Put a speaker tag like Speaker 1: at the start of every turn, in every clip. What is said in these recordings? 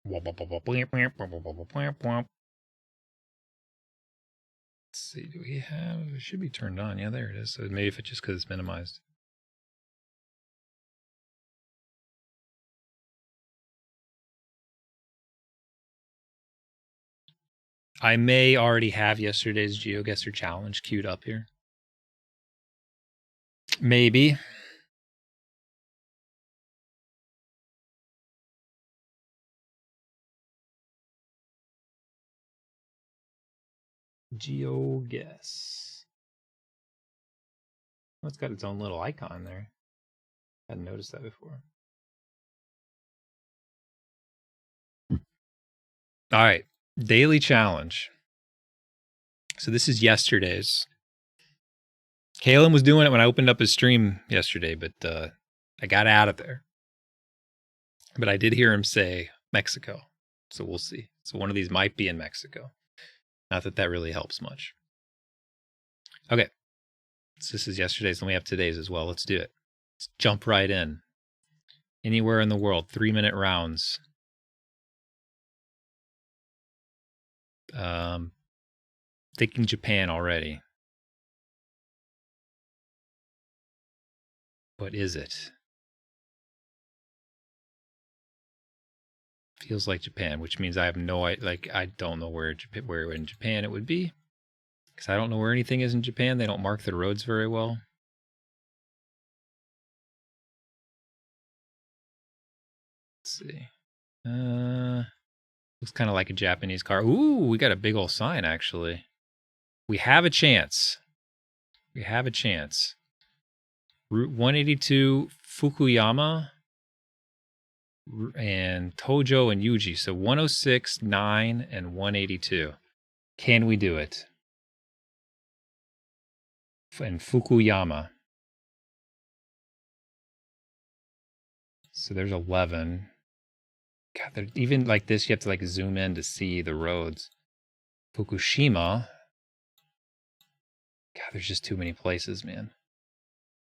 Speaker 1: Let's see, do we have, it should be turned on. Yeah, there it is. So maybe if it's just because it's minimized. I may already have yesterday's GeoGuessr challenge queued up here. Maybe. GeoGuess. Oh, it's got its own little icon there. Hadn't noticed that before. All right, daily challenge. So this is yesterday's. Kalen was doing it when I opened up his stream yesterday, but I got out of there. But I did hear him say Mexico, so we'll see. So one of these might be in Mexico. Not that that really helps much. Okay, so this is yesterday's, and we have today's as well. Let's do it. Let's jump right in. Anywhere in the world, 3-minute rounds. Thinking Japan already. What is it? Feels like Japan, which means I have no idea. Like, I don't know where in Japan it would be, because I don't know where anything is in Japan. They don't mark the roads very well. Let's see. Looks kind of like a Japanese car. Ooh, we got a big old sign, actually. We have a chance. We have a chance. Route 182, Fukuyama, and Tojo and Yuji. So 106, 9, and 182. Can we do it? And Fukuyama. So there's 11. God, even like this, you have to like zoom in to see the roads. Fukushima. God, there's just too many places, man.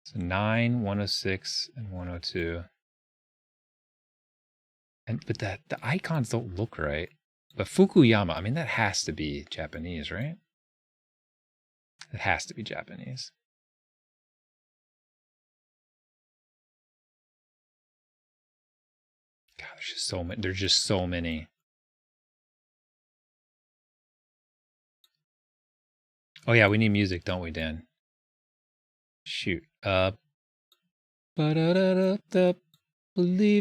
Speaker 1: So 9, 106, and 102. But the icons don't look right. But Fukuyama, I mean, that has to be Japanese, right? It has to be Japanese. God, there's just so many. There's just so many. Oh yeah, we need music, don't we, Dan? Shoot. Believe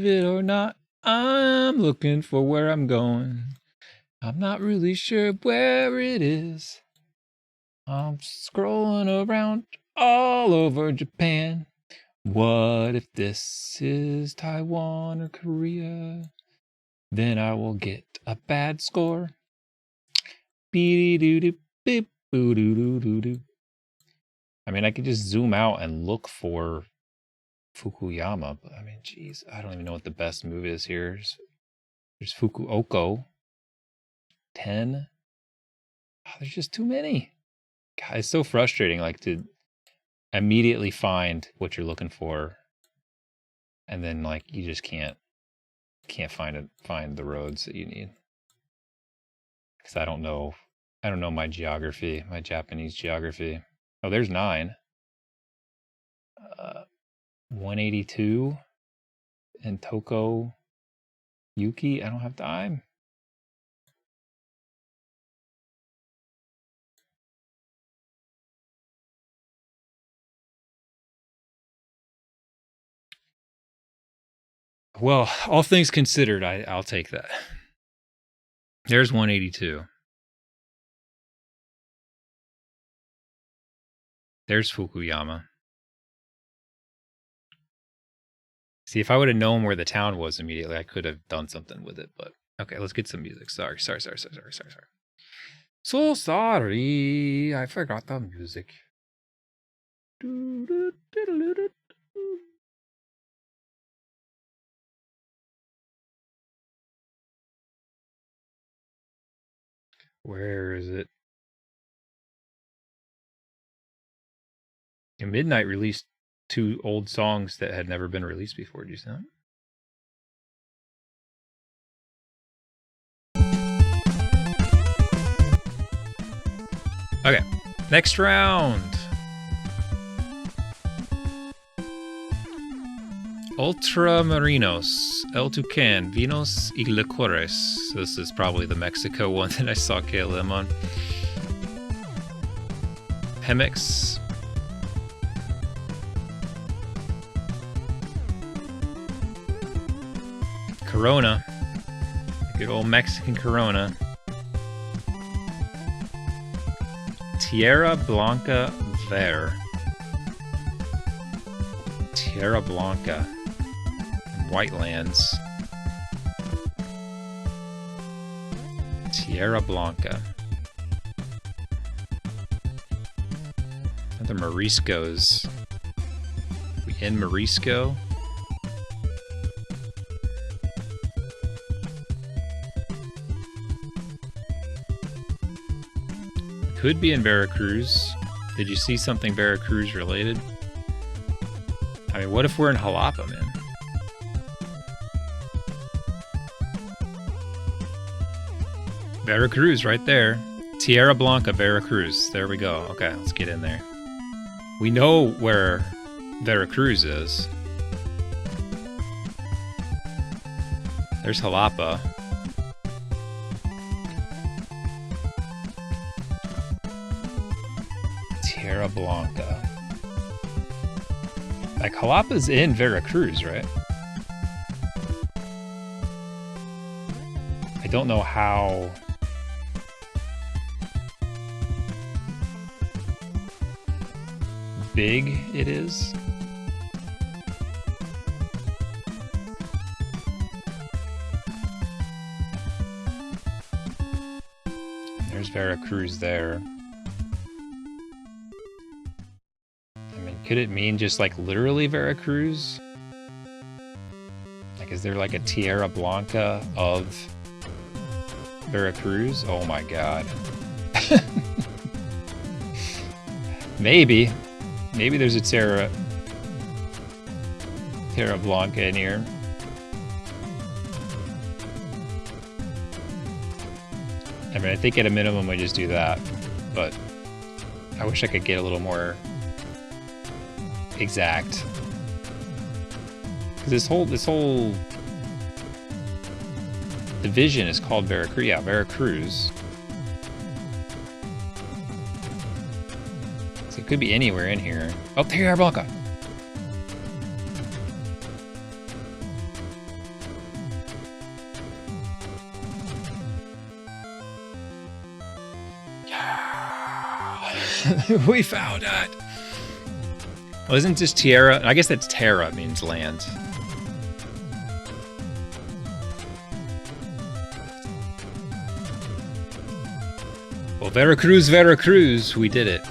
Speaker 1: it or not, I'm looking for where I'm going. I'm not really sure where it is. I'm scrolling around all over Japan. What if this is Taiwan or Korea? Then I will get a bad score. I mean, I could just zoom out and look for Fukuyama, but I mean, geez, I don't even know what the best move is here. There's Fukuoka. 10. Oh, there's just too many. God, it's so frustrating, like, to immediately find what you're looking for, and then like you just can't find the roads that you need. Because I don't know my geography, my Japanese geography. Oh, there's 9. 182 and Toko Yuki. I don't have time. Well, all things considered, I'll take that. There's 182. There's Fukuyama. See, if I would have known where the town was immediately, I could have done something with it. But okay, let's get some music. Sorry. So sorry. I forgot the music. Where is it? And Midnight released 2 old songs that had never been released before. Do you see that? Okay, next round. Ultramarinos, El Tucan, Vinos y Licores. This is probably the Mexico one that I saw KLM on. Pemex. Corona. Good old Mexican Corona. Tierra Blanca Ver. Tierra Blanca. Whitelands. Tierra Blanca. Another Moriscos. We in Morisco? Could be in Veracruz. Did you see something Veracruz related? I mean, what if we're in Jalapa, man? Veracruz, right there. Tierra Blanca, Veracruz. There we go. Okay, let's get in there. We know where Veracruz is. There's Jalapa. Tierra Blanca. Like, Jalapa's in Veracruz, right? I don't know how... big it is. There's Veracruz there. I mean, could it mean just like literally Veracruz? Like, is there like a Tierra Blanca of Veracruz? Oh my god. Maybe. Maybe there's a Tierra Blanca in here. I mean, I think at a minimum we just do that, but I wish I could get a little more exact. Because this whole division is called Veracruz. Yeah, Veracruz. So it could be anywhere in here. Oh, Tierra Blanca. We found it! Well, isn't this Tierra? I guess that's Terra means land. Well, Veracruz, Veracruz, we did it.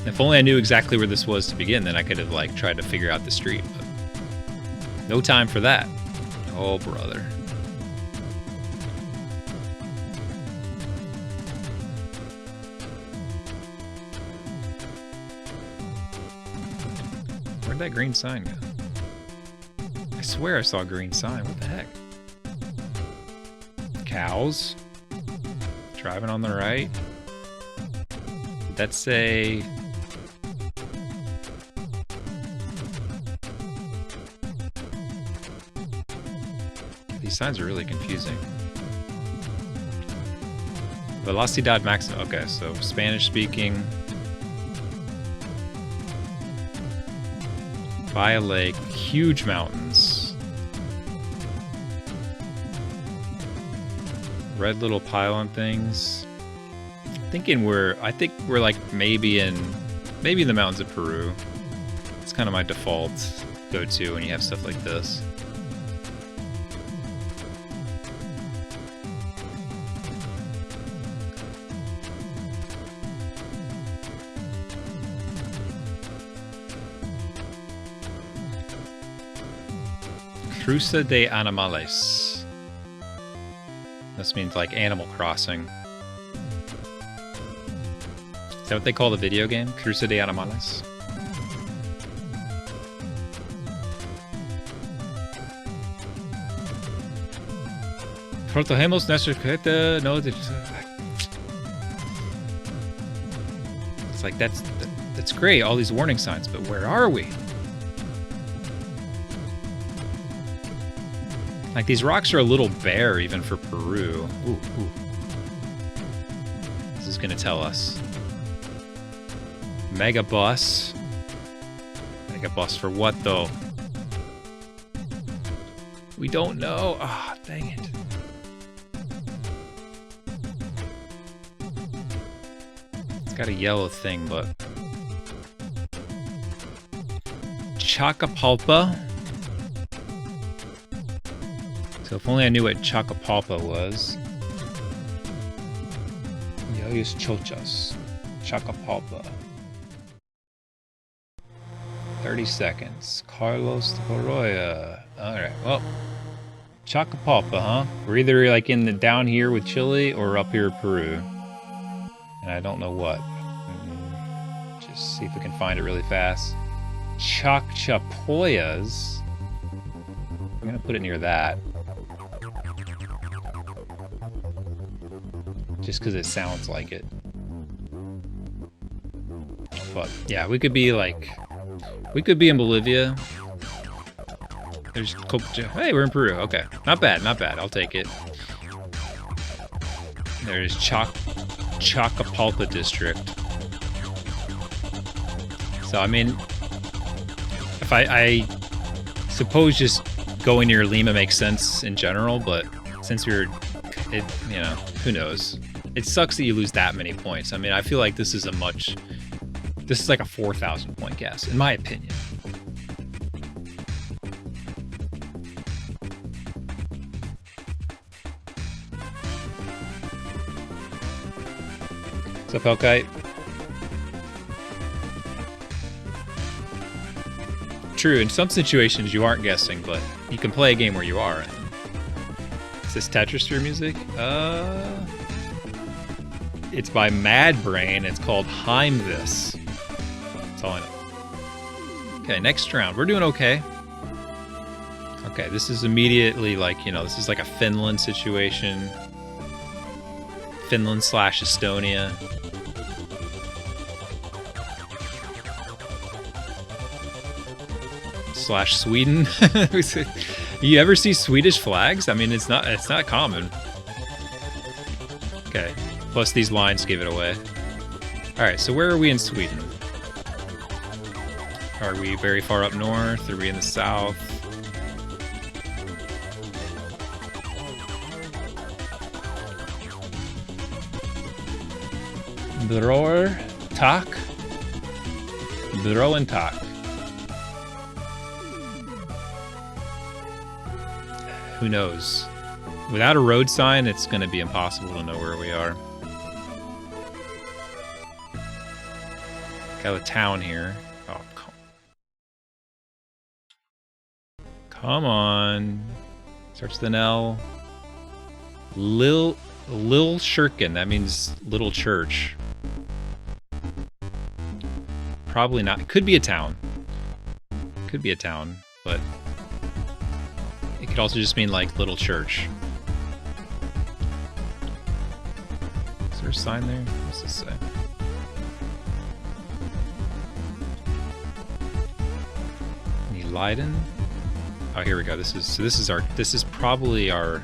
Speaker 1: If only I knew exactly where this was to begin, then I could have like tried to figure out the street. But no time for that. Oh, brother. Where'd that green sign go? I swear I saw a green sign. What the heck? Cows. Driving on the right. Did that say... These signs are really confusing. Velocidad maximum. Okay, so Spanish speaking. By a lake, huge mountains. Red little pylon things. I think we're like maybe in the mountains of Peru. It's kind of my default go-to when you have stuff like this. Cruza de Animales. This means like Animal Crossing. Is that what they call the video game? Cruza de Animales? Protegemos nuestra gente. No, it's like that's great. All these warning signs, but where are we? Like these rocks are a little bare even for Peru. Ooh, ooh. This is gonna tell us. Mega bus. Mega bus for what though? We don't know. Ah, oh, dang it. It's got a yellow thing, but Chacapalpa. So if only I knew what Chacapalpa was. Yayos Chochas. Chacapalpa. 30 seconds. Carlos de Corolla. Alright, well. Chacapalpa, huh? We're either like in the down here with Chile or up here with Peru. And I don't know what. Just see if we can find it really fast. Chachapoyas. I'm gonna put it near that. Just because it sounds like it. But yeah, we could be like, we could be in Bolivia. There's hey, we're in Peru. Okay, not bad, not bad. I'll take it. There's Chacapalpa district. So I mean, if I suppose just going near Lima makes sense in general, but since we're, you know, who knows? It sucks that you lose that many points. I mean, I feel like this is like a 4,000 point guess, in my opinion. What's up, Hellkite? True, in some situations you aren't guessing, but you can play a game where you are. Is this Tetris Sphere music? It's by Mad Brain. It's called Heim This. That's all I know. Okay, next round. We're doing okay. Okay, this is immediately like, you know, this is like a Finland situation. Finland / Estonia. / Sweden. You ever see Swedish flags? I mean, it's not common. Okay. Plus these lines give it away. Alright, so where are we in Sweden? Are we very far up north? Are we in the south? Bror Tak? Bro and Tak. Who knows? Without a road sign, it's going to be impossible to know where we are. Got a town here. Oh, come on. Starts with an L. Lil Shirkin. That means little church. Probably not. It could be a town. Could be a town, but it could also just mean like little church. Is there a sign there? What's this say? Leiden? Oh, here we go. This is probably our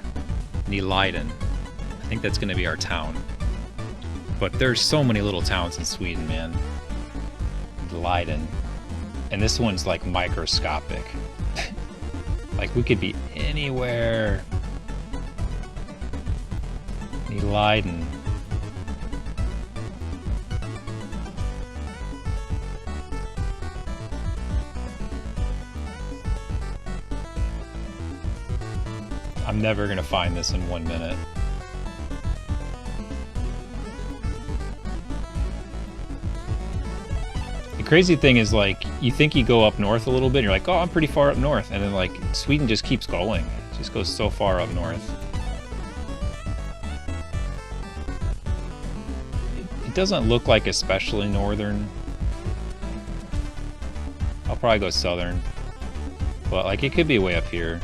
Speaker 1: Leiden. I think that's going to be our town. But there's so many little towns in Sweden, man. Leiden. And this one's like microscopic. Like we could be anywhere. Leiden. I'm never gonna find this in 1 minute. The crazy thing is, like, you think you go up north a little bit, and you're like, oh, I'm pretty far up north, and then, like, Sweden just keeps going. It just goes so far up north. It doesn't look like especially northern. I'll probably go southern. But, like, it could be way up here.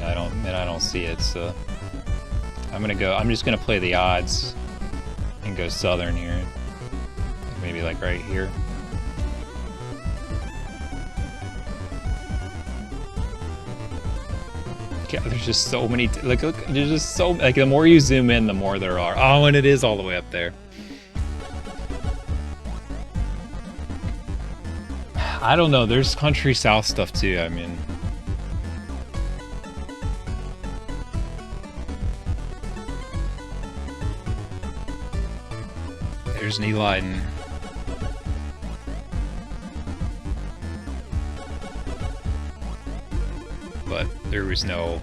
Speaker 1: I don't see it, so I'm just gonna play the odds and go southern here. Maybe like right here. Yeah, there's just so many, look, there's just so, like, the more you zoom in, the more there are. Oh, and it is all the way up there. I don't know, there's country south stuff too, I mean. There's Neeleiden. But there was no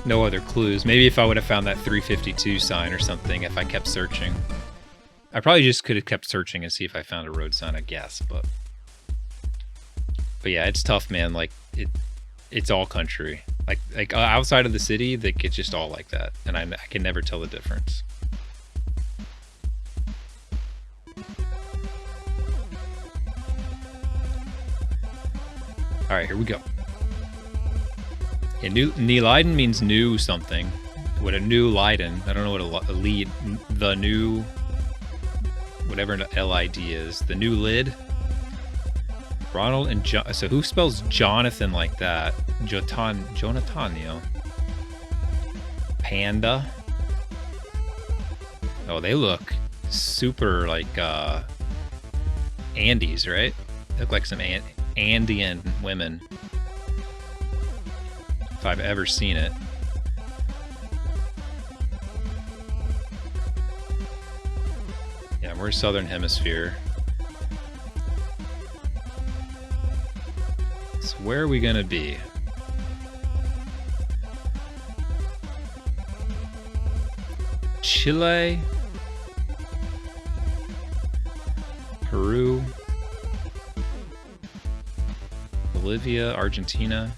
Speaker 1: other clues. Maybe if I would have found that 352 sign or something, if I kept searching. I probably just could have kept searching and see if I found a road sign, I guess, but yeah, it's tough, man. Like it's all country. Like outside of the city, like it's just all like that, and I can never tell the difference. All right, here we go. Yeah, Neeleiden means new something. What a new Leiden. I don't know what a lead, the new, whatever an LID is. The new lid. Ronald and John. So who spells Jonathan like that? Jonatanio. Panda. Oh, they look super like Andes, right? They look like some Andean women. If I've ever seen it. Yeah, we're Southern Hemisphere. So where are we gonna be? Chile, Peru, Bolivia, Argentina.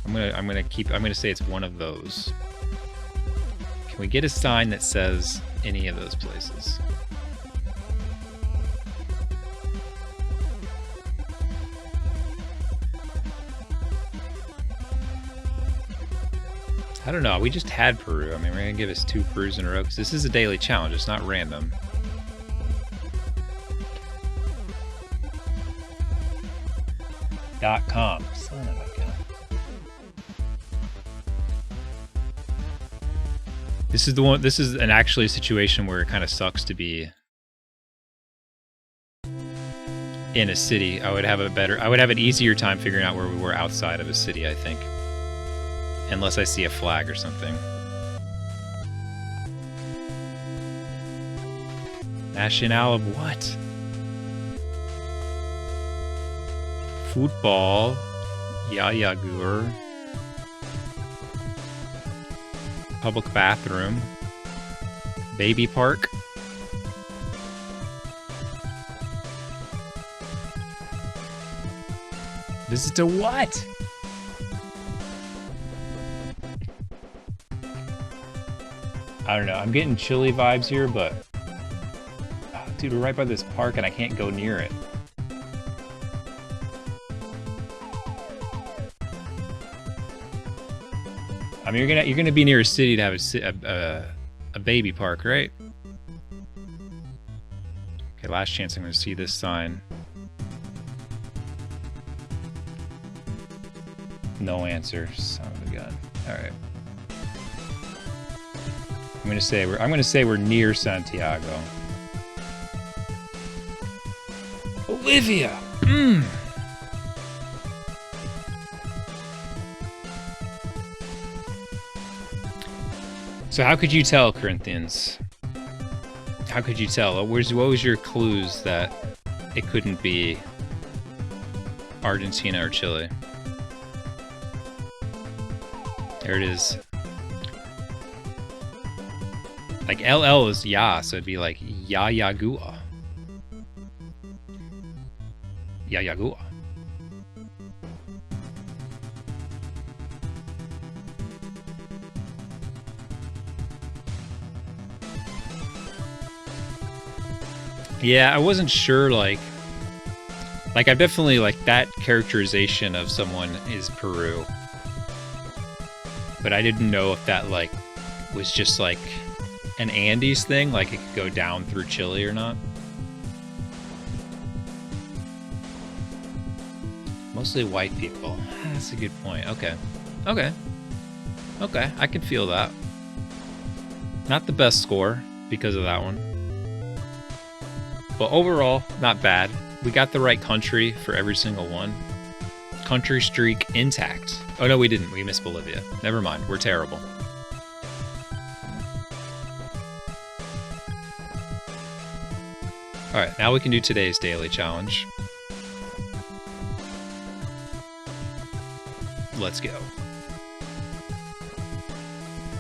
Speaker 1: I'm gonna say it's one of those. Can we get a sign that says any of those places? I don't know. We just had Peru. I mean, we're gonna give us 2 Perus in a row because this is a daily challenge. It's not random. .com. Son of a gun. This is the one. This is actually a situation where it kind of sucks to be in a city. I would have an easier time figuring out where we were outside of a city, I think. Unless I see a flag or something. Nacional of what? Football. Yayagur. Public bathroom. Baby park. Visit to what? I don't know. I'm getting chilly vibes here, but dude, we're right by this park and I can't go near it. I mean, you're gonna be near a city to have a baby park, right? Okay, last chance I'm gonna see this sign. No answer. Son of a gun. All right. I'm gonna say we're near Santiago. Olivia. So how could you tell, Corinthians? How could you tell? What was your clues that it couldn't be Argentina or Chile? There it is. Like LL is ya, so it'd be like Yayagua. Yayagua. Yeah, I wasn't sure, like, Like, I've definitely, like, that characterization of someone is Peru. But I didn't know if that, like, was just, like, an Andes thing, like it could go down through Chile or not. Mostly white people. That's a good point. Okay. Okay. Okay, I can feel that. Not the best score because of that one. But overall, not bad. We got the right country for every single one. Country streak intact. Oh no, we didn't. We missed Bolivia. Never mind. We're terrible. Alright, now we can do today's daily challenge. Let's go.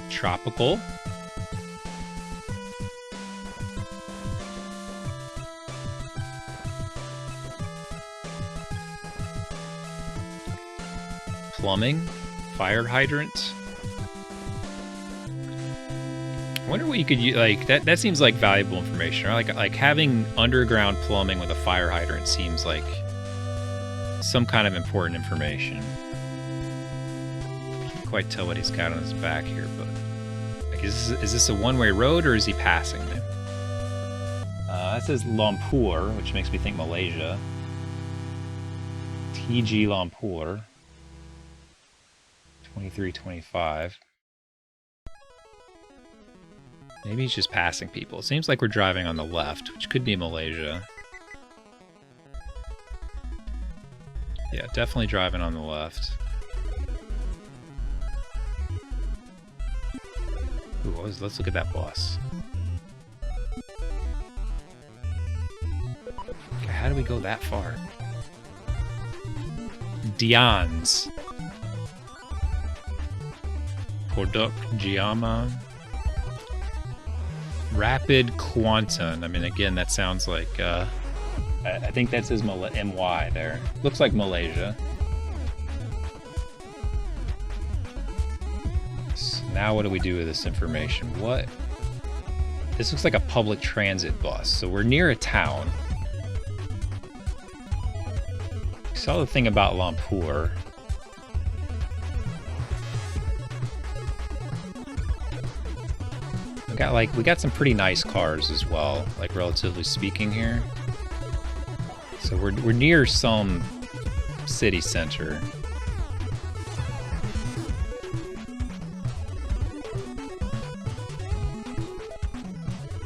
Speaker 1: Tropical. Plumbing. Fire hydrant. I wonder what you could use, like, that seems like valuable information, right? Like having underground plumbing with a fire hydrant seems like some kind of important information. Can't quite tell what he's got on his back here, but like, is this a one-way road or is he passing me? That says Lumpur, which makes me think Malaysia. TG Lumpur. 2325. Maybe he's just passing people. It seems like we're driving on the left, which could be Malaysia. Yeah, definitely driving on the left. Ooh, let's look at that bus. Okay, how do we go that far? Dians. Product Giama. Rapid Quantum. I mean, again, that sounds like, I think that says MY there. Looks like Malaysia. So now what do we do with this information? What? This looks like a public transit bus. So we're near a town. We saw the thing about Lumpur. We got some pretty nice cars as well, like relatively speaking here. So we're near some city center.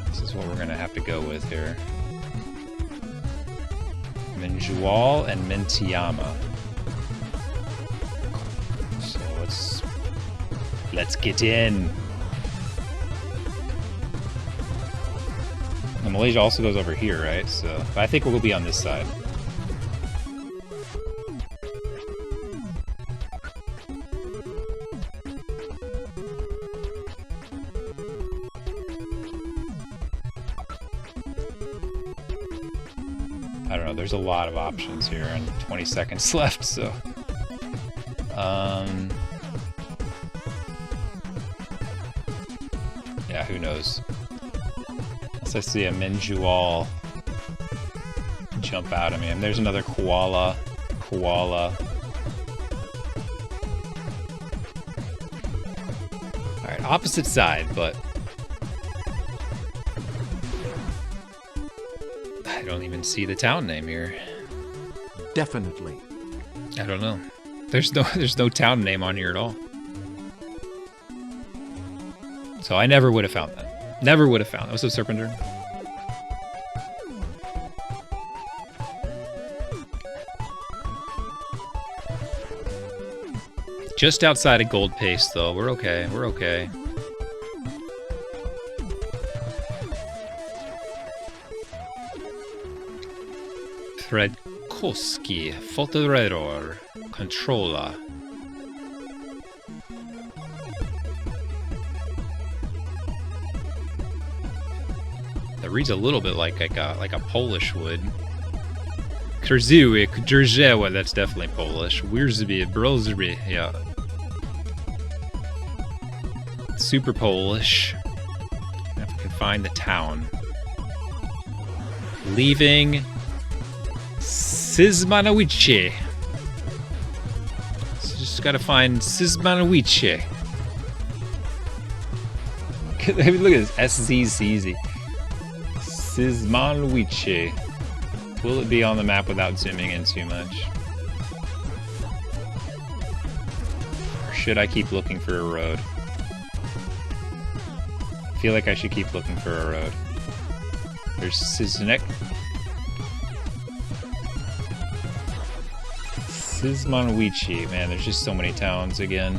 Speaker 1: This is what we're gonna have to go with here. Minjual and Mintiama. So let's get in. And Malaysia also goes over here, right? So I think we'll be on this side. I don't know, there's a lot of options here and 20 seconds left, so... yeah, who knows? I see a Minjual jump out at me, and there's another koala. Alright, opposite side, but I don't even see the town name here.
Speaker 2: Definitely.
Speaker 1: I don't know. There's no town name on here at all. So I never would have found that. Never would have found. What's up, Serpenter? Just outside of Gold Paste, though. We're okay. We're okay. Fredkowski, Fotoredor, Controller. It reads a little bit like a Polish would. Krzywick, Drzewa, that's definitely Polish. Wierzby, Brozby, yeah. Super Polish. If we can find the town. Leaving Sismanawice. So just gotta find Sismanawice. I mean, look at this. SZCZ. Sismanawice. Will it be on the map without zooming in too much? Or should I keep looking for a road? I feel like I should keep looking for a road. There's Sisnek. Sismanawice. Man, there's just so many towns again.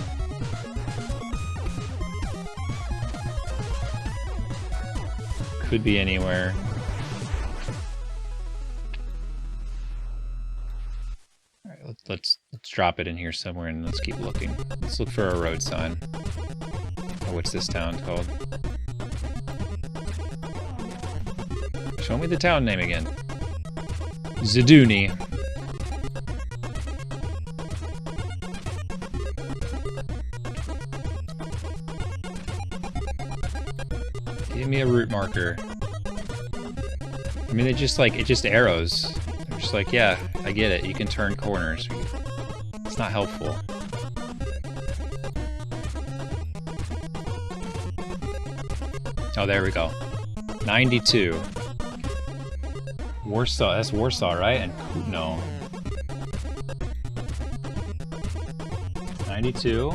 Speaker 1: Could be anywhere. All right, let's drop it in here somewhere and let's keep looking. Let's look for a road sign. Oh, what's this town called? Show me the town name again. Ziduni. Give me a route marker. I mean, it's just arrows. They're just like, yeah, I get it. You can turn corners. It's not helpful. Oh, there we go. 92. Warsaw. That's Warsaw, right? And no. 92.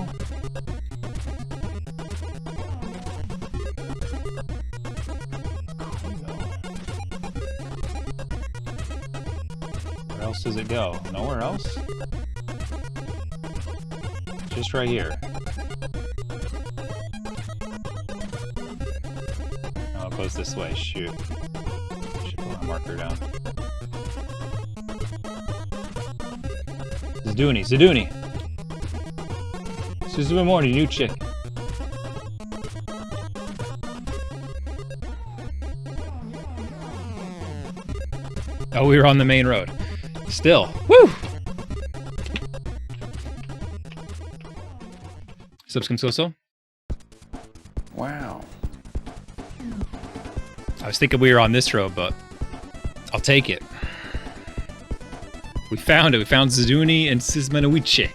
Speaker 1: Where else does it go? Nowhere else? Just right here. Oh, it goes this way. Shoot. Should put my marker down. Ziduni, Ziduni! Suzumamori, new chick. Oh, we were on the main road. Still. Woo! Subscribe.
Speaker 2: Wow.
Speaker 1: I was thinking we were on this road, but I'll take it. We found it. We found Ziduni and Sismanawice.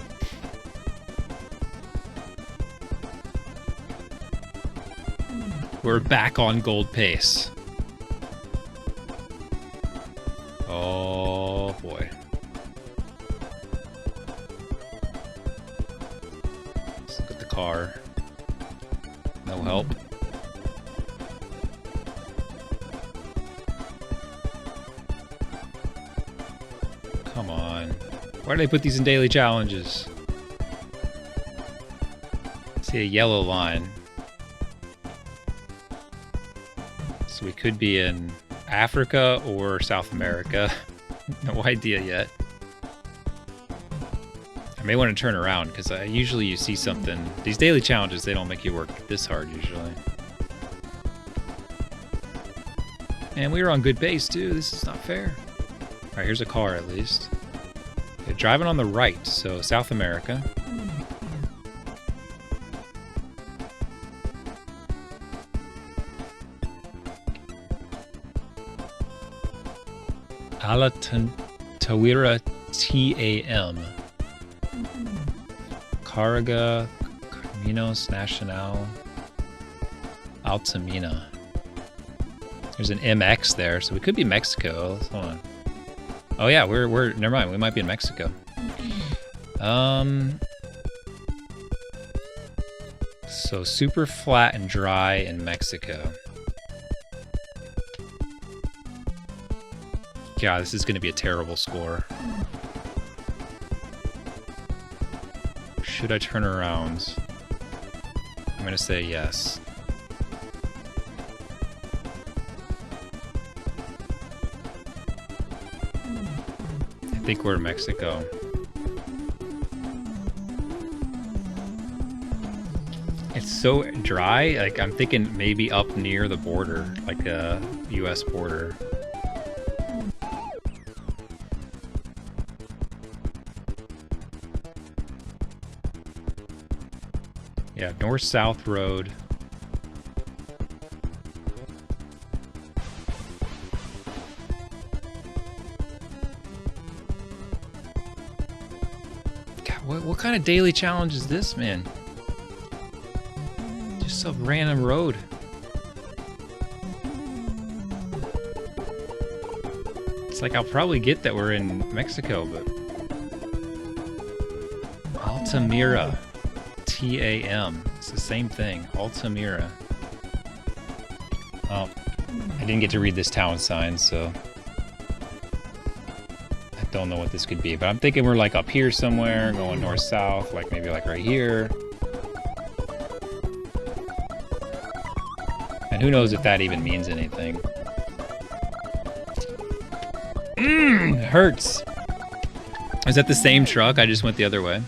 Speaker 1: We're back on gold pace. Oh boy. Let's look at the car. No help. Come on. Why do they put these in daily challenges? See a yellow line. So we could be in Africa or South America. No idea yet. I may want to turn around because usually you see something. These daily challenges, they don't make you work this hard usually. And we were on good pace too. This is not fair. All right, here's a car at least. Okay, driving on the right, so South America. Tawira TAM. Carga Caminos Nacional Altamina. There's an MX there, so we could be Mexico. Hold on. Oh yeah, we're never mind, we might be in Mexico. So super flat and dry in Mexico. God, this is going to be a terrible score. Should I turn around? I'm going to say yes. I think we're in Mexico. It's so dry, like I'm thinking maybe up near the border, like a US border. Yeah, north-south road. What kind of daily challenge is this, man? Just some random road. It's like I'll probably get that we're in Mexico, but Altamira, T-A-M. It's the same thing, Altamira. Oh, I didn't get to read this town sign, so I don't know what this could be. But I'm thinking we're like up here somewhere, going north-south, like maybe like right here. And who knows if that even means anything. Hurts. Is that the same truck? I just went the other way.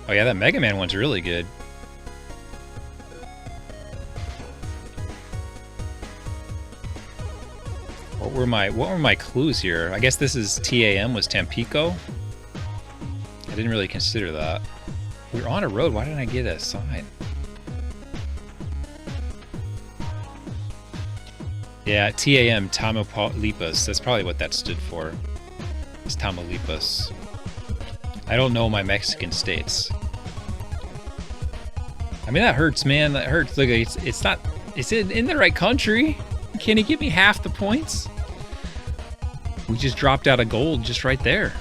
Speaker 1: Oh yeah, that Mega Man one's really good. What were my clues here? I guess this is TAM was Tampico. I didn't really consider that. We were on a road. Why didn't I get a sign? Yeah, TAM, Tamaulipas. That's probably what that stood for. It's Tamaulipas. I don't know my Mexican states. I mean, that hurts, man. That hurts. Look, it's not. It's in the right country. Can he give me half the points? We just dropped out of gold just right there.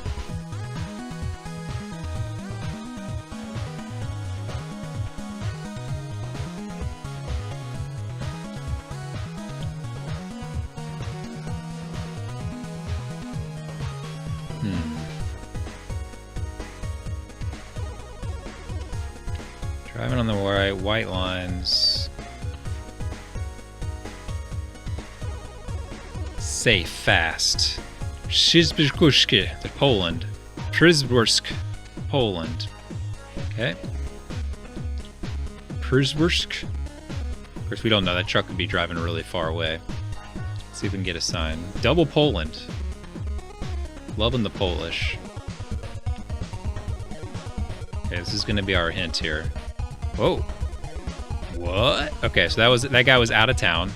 Speaker 1: Driving on the white lines. Safe, fast. Szybkuszki, Poland. Przybórsk, Poland. Okay. Przybórsk. Of course, we don't know. That truck could be driving really far away. Let's see if we can get a sign. Double Poland. Loving the Polish. Okay, this is going to be our hint here. Whoa. What? Okay, so that guy was out of town.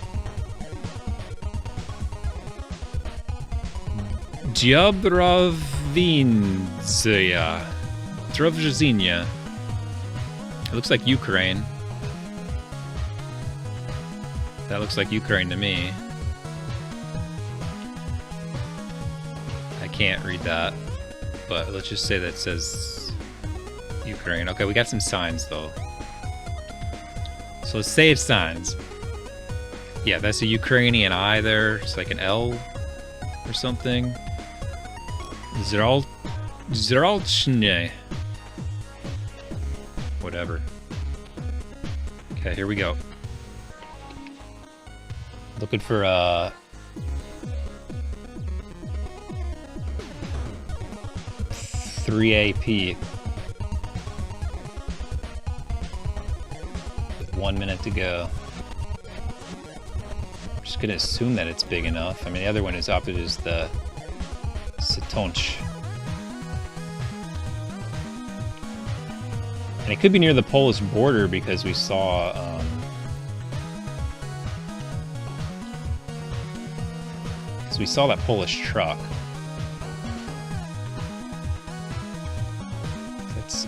Speaker 1: Dubrovinzia. Drovzhinya. It looks like Ukraine. That looks like Ukraine to me. I can't read that, but let's just say that says Ukraine. Okay, we got some signs though. So let's say it's signs. Yeah, that's a Ukrainian I there. It's like an L or something. Zralchne. Whatever. Okay, here we go. Looking for 3 AP. With 1 minute to go. I'm just gonna assume that it's big enough. I mean, the other one is opted as the Sitonch. And it could be near the Polish border because we saw that Polish truck.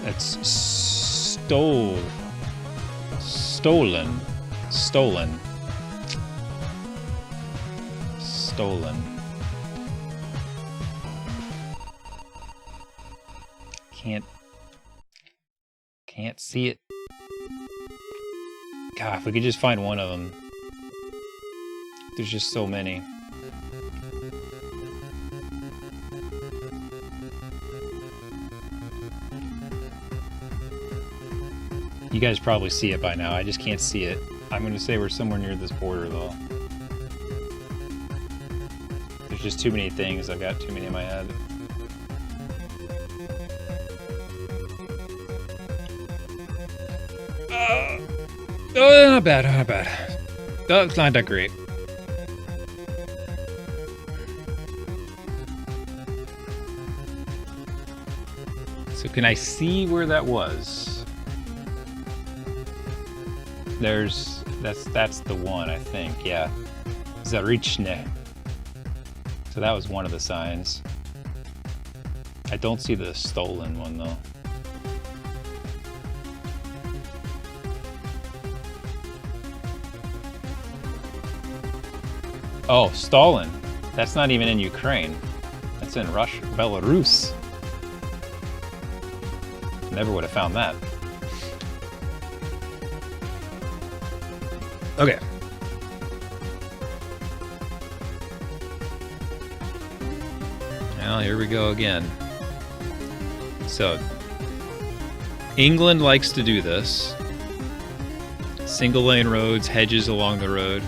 Speaker 1: It's stolen. Can't see it. God, if we could just find one of them. There's just so many. You guys probably see it by now. I just can't see it. I'm going to say we're somewhere near this border, though. There's just too many things. I've got too many in my head. Oh, not bad, not bad. That's not that great. So can I see where that was? That's the one, I think, yeah. Zarichne. So that was one of the signs. I don't see the stolen one though. Oh, Stalin. That's not even in Ukraine. That's in Russia, Belarus. Never would have found that. Okay. Well, here we go again. So, England likes to do this. Single lane roads, hedges along the road.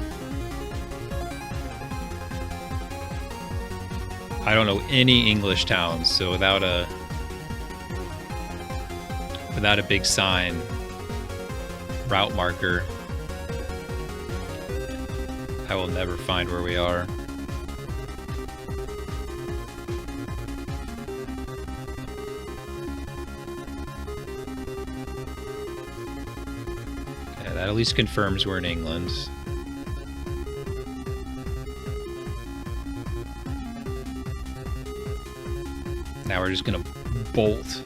Speaker 1: I don't know any English towns, so without a big sign, route marker, I will never find where we are. Yeah, that at least confirms we're in England. Now we're just gonna bolt.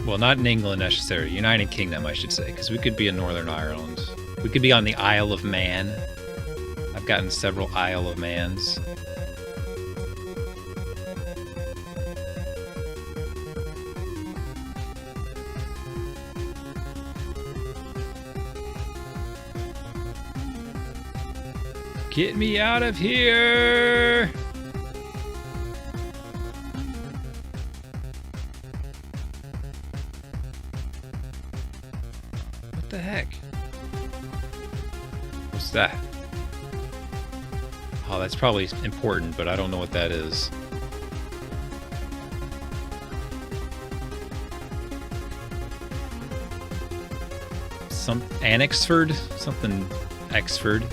Speaker 1: Well, not in England necessarily. United Kingdom, I should say, because we could be in Northern Ireland. We could be on the Isle of Man. I've gotten several Isle of Mans. Get me out of here! What the heck? What's that? Oh, that's probably important, but I don't know what that is. Some Annexford? Something Exford.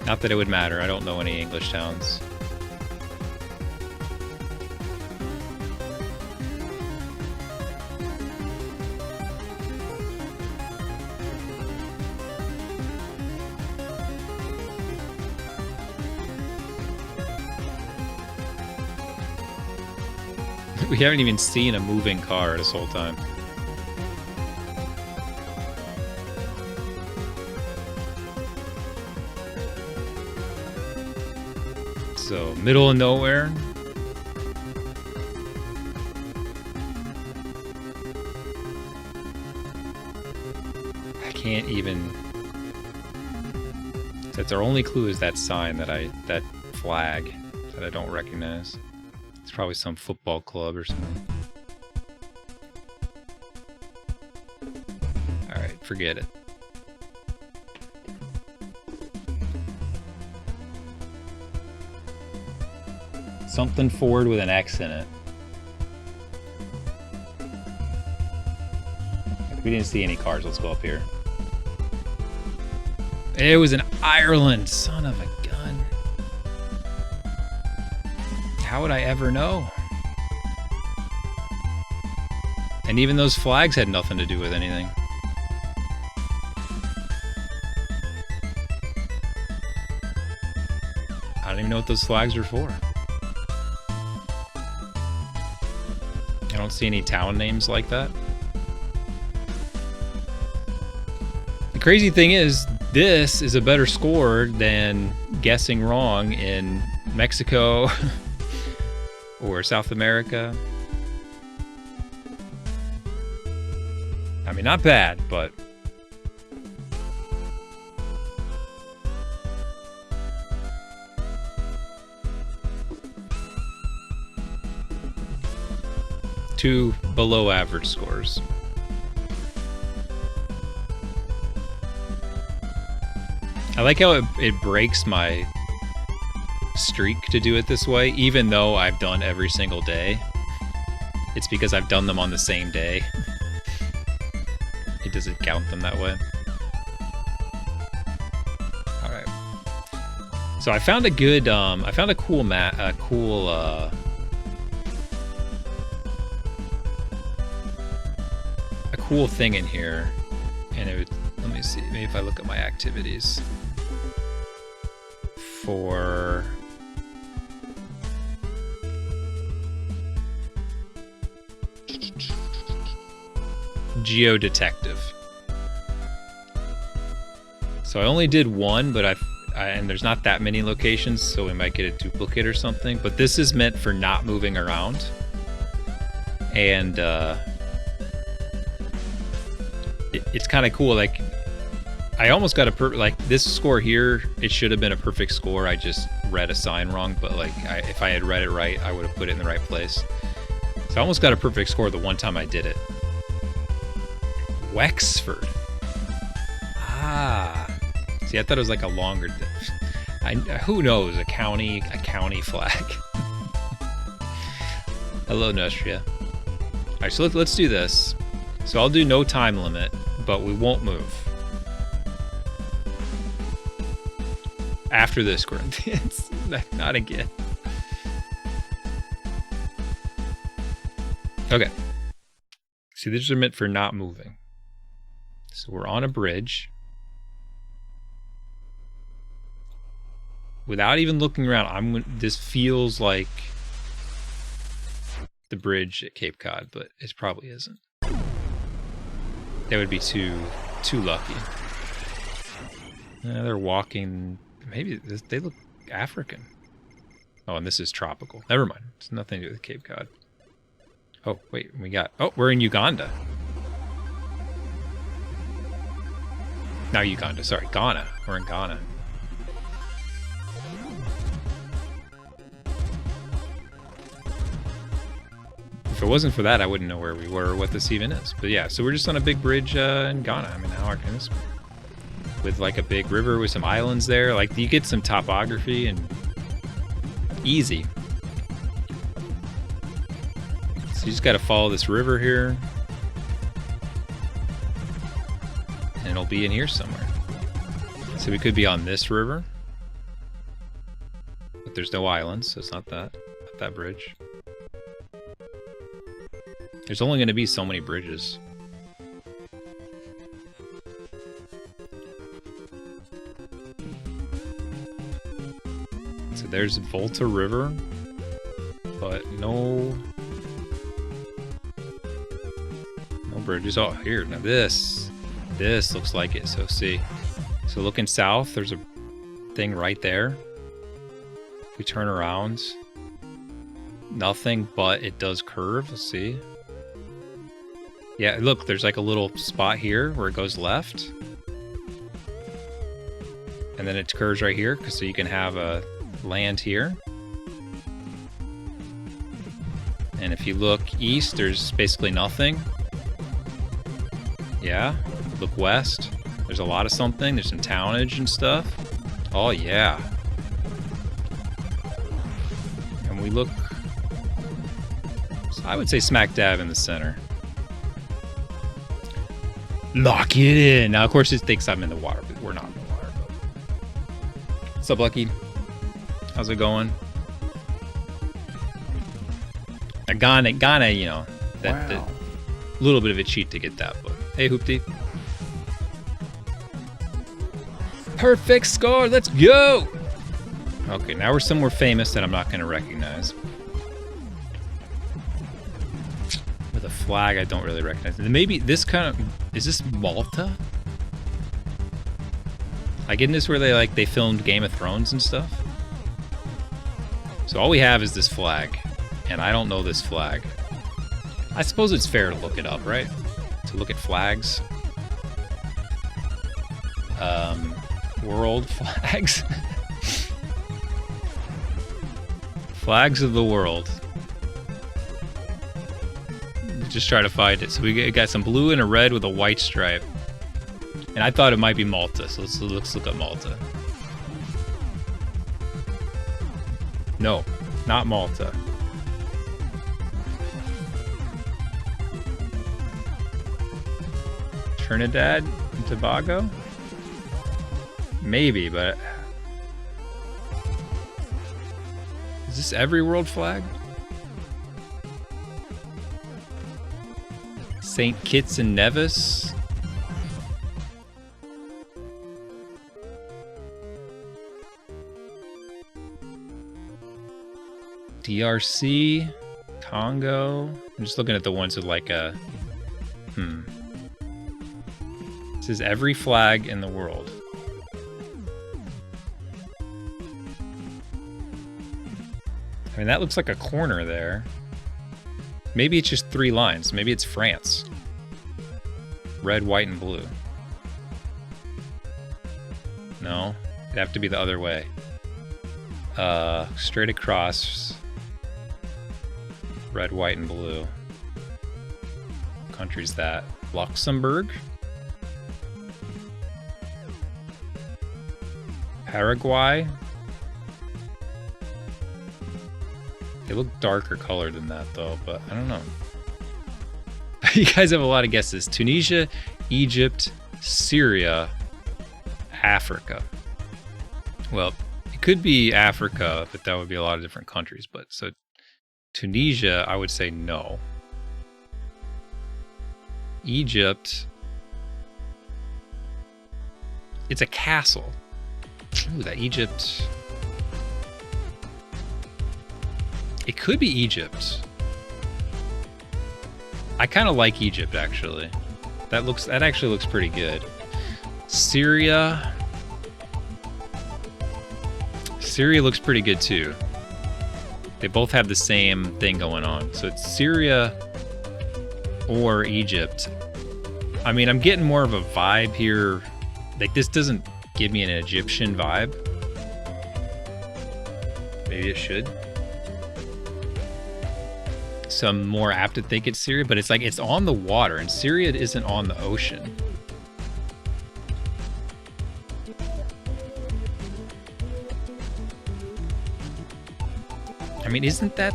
Speaker 1: Not that it would matter, I don't know any English towns. We haven't even seen a moving car this whole time. So, middle of nowhere. I can't even... That's our only clue is that sign that flag that I don't recognize. It's probably some football club or something. Alright, forget it. Something Ford with an X in it. We didn't see any cars. Let's go up here. It was in Ireland. Son of a gun. How would I ever know? And even those flags had nothing to do with anything. I don't even know what those flags are for. I don't see any town names like that. The crazy thing is, this is a better score than guessing wrong in Mexico or South America. I mean, not bad, but... two below average scores. I like how it breaks my streak to do it this way, even though I've done every single day. It's because I've done them on the same day. It doesn't count them that way. Alright. So I found a good, I found a cool cool thing in here, and it would, let me see, maybe if I look at my activities. for Geodetective. So I only did one, but and there's not that many locations, so we might get a duplicate or something. But this is meant for not moving around. And it's kind of cool. Like, I almost got a like this score here. It should have been a perfect score. I just read a sign wrong, but like if I had read it right, I would have put it in the right place. So I almost got a perfect score the one time I did it. Wexford. Ah. See, I thought it was like a longer. Who knows? A county flag. Hello, Nustria. All right, so let's do this. So I'll do no time limit, but we won't move. After this, Corinthians. Not again. Okay. See, these are meant for not moving. So we're on a bridge. Without even looking around, this feels like the bridge at Cape Cod, but it probably isn't. That would be too lucky. They're walking. Maybe they look African. Oh, and this is tropical. Never mind. It's nothing to do with Cape Cod. Oh, wait. We're in Uganda. Not Uganda. Sorry, Ghana. We're in Ghana. If it wasn't for that, I wouldn't know where we were or what this even is. But yeah, so we're just on a big bridge in Ghana. I mean, how hard can this be? With like a big river with some islands there. Like, you get some topography and easy. So you just got to follow this river here. And it'll be in here somewhere. So we could be on this river. But there's no islands, so it's not that bridge. There's only going to be so many bridges. So there's Volta River, but no bridges. Oh, here. Now this looks like it. So see. So looking south, there's a thing right there. If we turn around, nothing, but it does curve. Let's see. Yeah, look, there's like a little spot here where it goes left. And then it curves right here, so you can have a land here. And if you look east, there's basically nothing. Yeah, look west. There's a lot of something. There's some townage and stuff. Oh, yeah. And we look, I would say smack dab in the center. Lock it in. Now, of course, it thinks I'm in the water, but we're not in the water. What's up, Lucky? How's it going? Ghana, you know, that little bit of a cheat to get that, but hey, Hoopty. Perfect score, let's go! Okay, now we're somewhere famous that I'm not going to recognize. With a flag I don't really recognize. Maybe this kind of... Is this Malta? Like, isn't this where they filmed Game of Thrones and stuff? So all we have is this flag. And I don't know this flag. I suppose it's fair to look it up, right? To look at flags. World flags. Flags of the world. Just try to find it. So we got some blue and a red with a white stripe. And I thought it might be Malta, so let's look at Malta. No, not Malta. Trinidad and Tobago? Maybe, but... Is this every world flag? St. Kitts and Nevis? DRC, Congo. I'm just looking at the ones with like a, This is every flag in the world. I mean, that looks like a corner there. Maybe it's just 3 lines. Maybe it's France. Red, white, and blue. No, it'd have to be the other way. Straight across. Red, white, and blue. What country's that? Luxembourg? Paraguay? They look darker colored than that though, but I don't know. You guys have a lot of guesses. Tunisia, Egypt, Syria, Africa. Well, it could be Africa, but that would be a lot of different countries. But so Tunisia, I would say no. Egypt, it's a castle. Ooh, that Egypt. It could be Egypt. I kind of like Egypt actually. That actually looks pretty good. Syria. Syria looks pretty good too. They both have the same thing going on. So it's Syria or Egypt. I mean, I'm getting more of a vibe here. Like, this doesn't give me an Egyptian vibe. Maybe it should. So I'm more apt to think it's Syria, but it's like it's on the water, and Syria isn't on the ocean. I mean, isn't that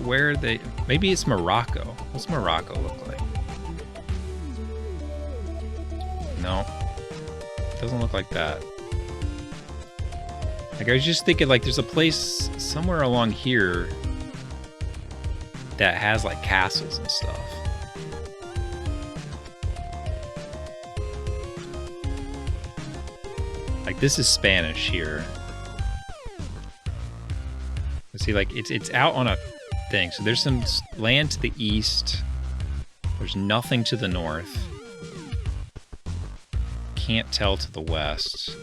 Speaker 1: where they, maybe it's Morocco. What's Morocco look like? No, doesn't look like that. Like, I was just thinking, like, there's a place somewhere along here that has like castles and stuff. Like, this is Spanish here. See, like, it's out on a thing. So there's some land to the east. There's nothing to the north. Can't tell to the west.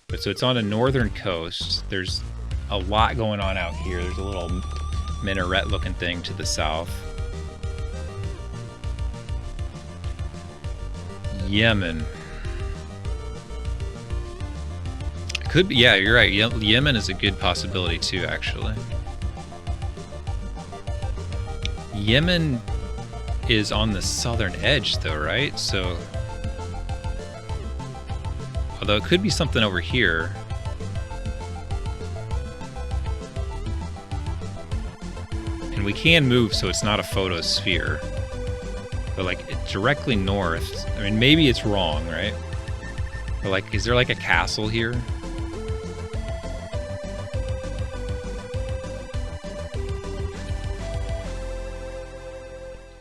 Speaker 1: But so it's on a northern coast. There's a lot going on out here. There's a little minaret looking thing to the south. Yemen. Could be, yeah, you're right. Yemen is a good possibility too, actually. Yemen is on the southern edge though, right? So, although it could be something over here. And we can move so it's not a photosphere. But like directly north, I mean, maybe it's wrong, right? But like, is there like a castle here?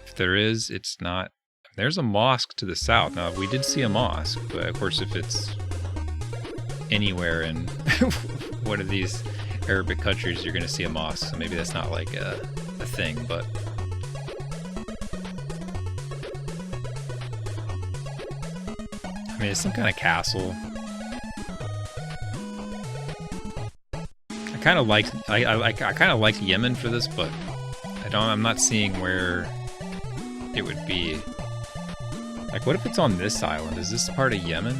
Speaker 1: If there is, it's not. There's a mosque to the south. Now, we did see a mosque, but of course, if it's anywhere in one of these Arabic countries, you're going to see a mosque. So maybe that's not like a thing, but I mean, it's some kind of castle. I kind of like I kind of like Yemen for this, but I'm not seeing where it would be. Like, what if it's on this island? Is this part of Yemen?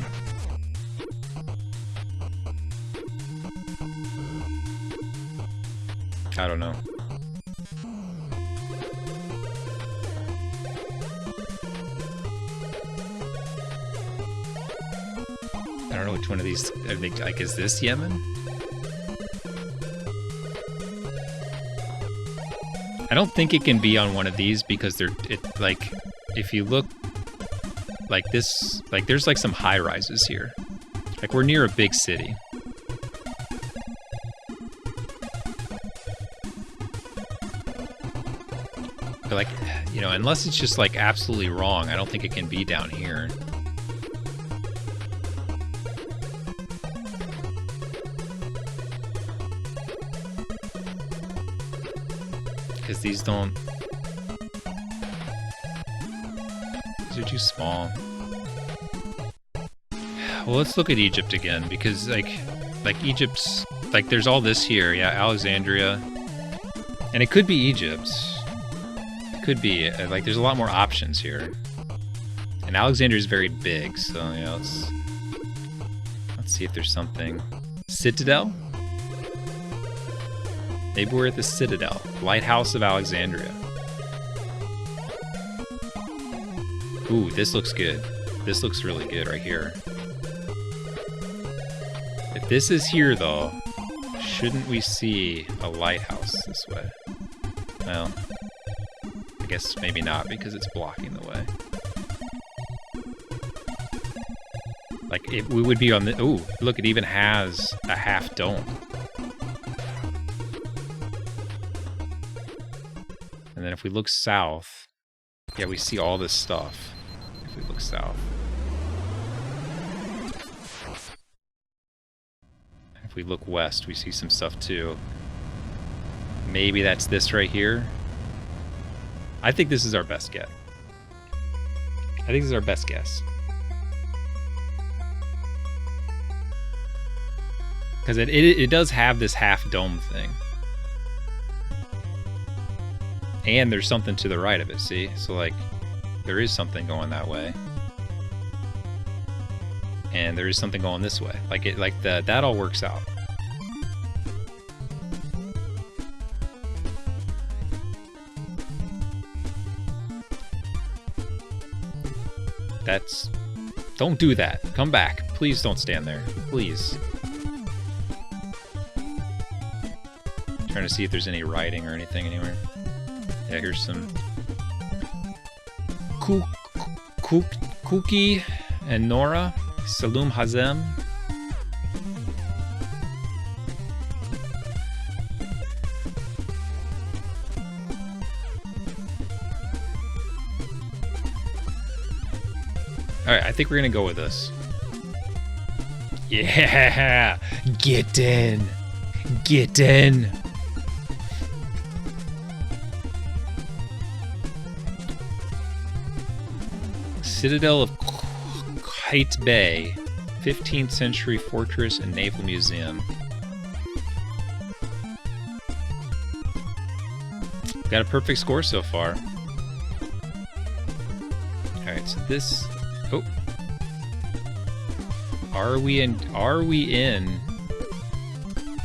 Speaker 1: I don't know. I don't know which one of these. I think, like, is this Yemen? I don't think it can be on one of these because like, if you look like this, like, there's like some high rises here. Like, we're near a big city. But like, you know, unless it's just like absolutely wrong, I don't think it can be down here. because these don't... These are too small. Well, let's look at Egypt again, because like Egypt's... Like, there's all this here, yeah, Alexandria. And it could be Egypt. It could be, like, there's a lot more options here. And Alexandria is very big, so, yeah, let's see if there's something. Citadel? Maybe we're at the Citadel. Lighthouse of Alexandria. Ooh, this looks good. This looks really good right here. If this is here, though, shouldn't we see a lighthouse this way? Well, I guess maybe not because it's blocking the way. Like, we would be on the... Ooh, look, it even has a half dome. And then if we look south, yeah, we see all this stuff. If we look south. If we look west, we see some stuff too. Maybe that's this right here. I think this is our best guess. I think this is our best guess. Because it does have this half dome thing. And there's something to the right of it, see? So like, there is something going that way. And there is something going this way. That all works out. Don't do that. Come back. Please don't stand there. Please. Trying to see if there's any writing or anything anywhere. Yeah, here's some Kuki and Nora. Salum Hazem. Alright, I think we're gonna go with this. Yeah! Get in! Get in! Citadel of Kite Bay, 15th century fortress and naval museum. Got a perfect score so far. Alright, so this... Oh. Are we in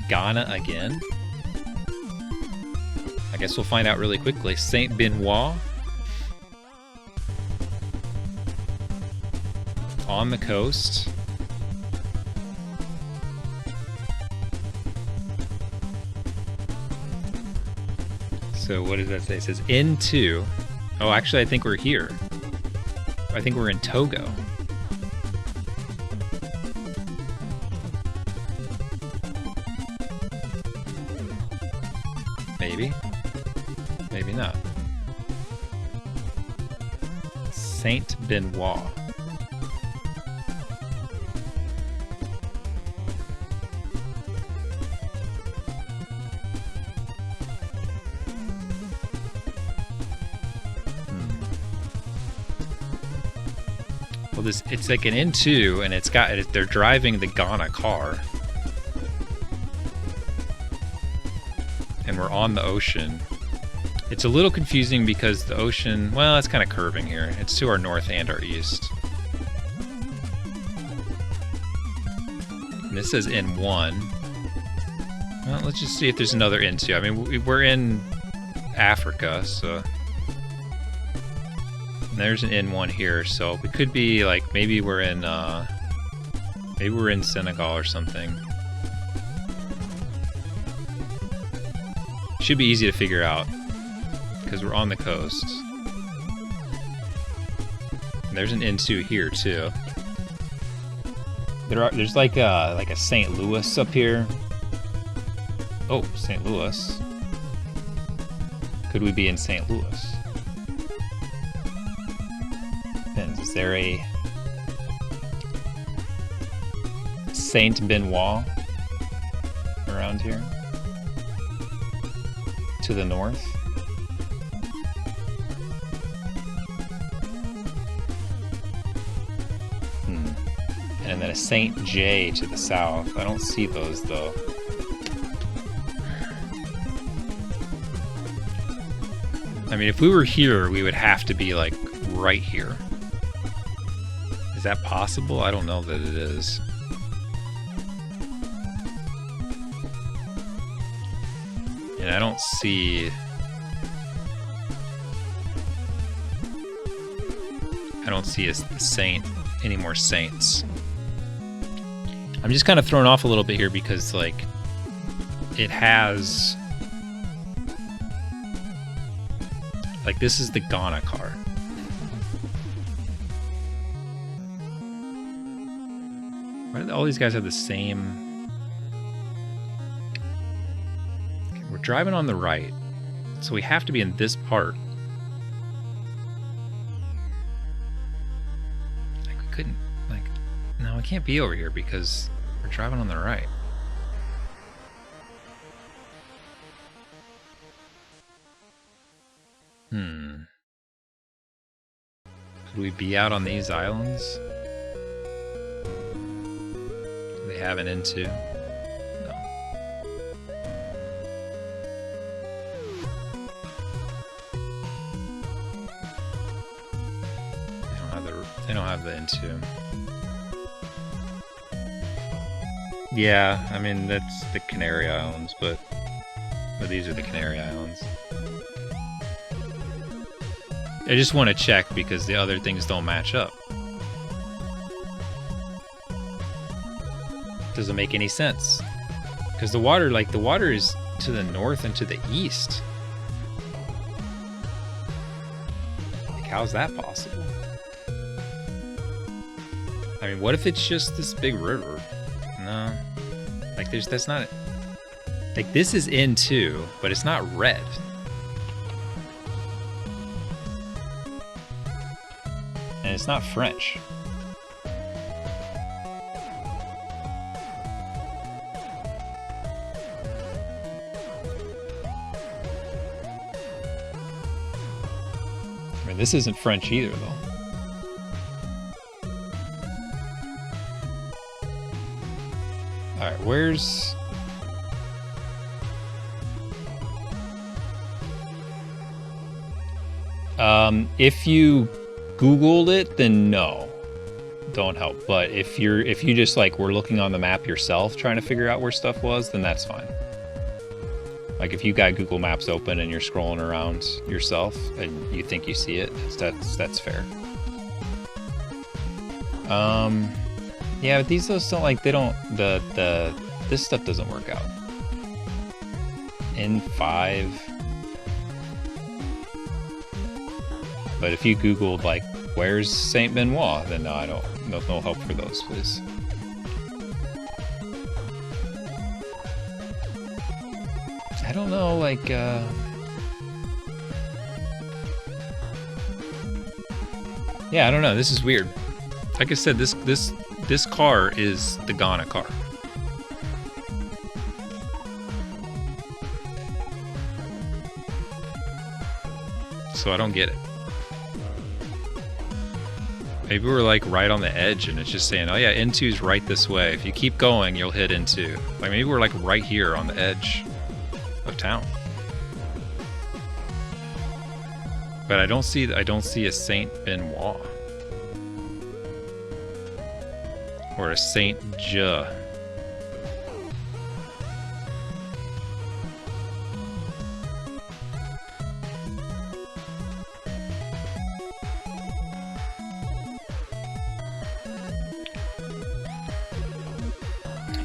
Speaker 1: Ghana again? I guess we'll find out really quickly. Saint Benoit. On the coast. So what does that say? It says N2. Oh, actually, I think we're here. I think we're in Togo. Maybe. Maybe not. Saint Benoit. Well, it's like an N2, and they're driving the Ghana car. And we're on the ocean. It's a little confusing because the ocean, well, it's kind of curving here. It's to our north and our east. And this says N1. Well, let's just see if there's another N2. I mean, we're in Africa, so... There's an N1 here, so we could be like, maybe we're in Senegal or something. Should be easy to figure out because we're on the coast. And there's an N2 here too. There's like a St. Louis up here. Oh, St. Louis. Could we be in St. Louis? Is there a Saint Benoit around here? To the north? and then a Saint J to the south. I don't see those though. I mean, if we were here, we would have to be like right here. Is that possible? I don't know that it is. And I don't see... a saint, any more saints. I'm just kind of thrown off a little bit here because, like, it has... Like, this is the Ghana car. Why do all these guys have the same... Okay, we're driving on the right, so we have to be in this part. Like, we couldn't... Like, no, we can't be over here because we're driving on the right. Could we be out on these islands? Do they have an into? No. They don't have the into. Yeah, I mean that's the Canary Islands, but these are the Canary Islands. I just want to check because the other things don't match up. Doesn't make any sense. Because the water is to the north and to the east. Like, how's that possible? I mean, what if it's just this big river? No. Like, that's not... Like, this is N2, but it's not red. And it's not French. I mean, this isn't French either, though. Alright, where's... if you Googled it, then no, don't help. But if you just like were looking on the map yourself trying to figure out where stuff was, then that's fine. Like if you got Google Maps open and you're scrolling around yourself and you think you see it, that's fair. Yeah, but these don't like this stuff doesn't work out. N5. But if you Googled, like, where's Saint Benoit, then no, I don't, no help for those, please. I don't know, like, yeah, I don't know, this is weird. Like I said, this car is the Ghana car. So I don't get it. Maybe we're like right on the edge and it's just saying, oh yeah, N2's right this way. If you keep going, you'll hit N2. Like maybe we're like right here on the edge of town. But I don't see a Saint Benoit. Or a Saint Je.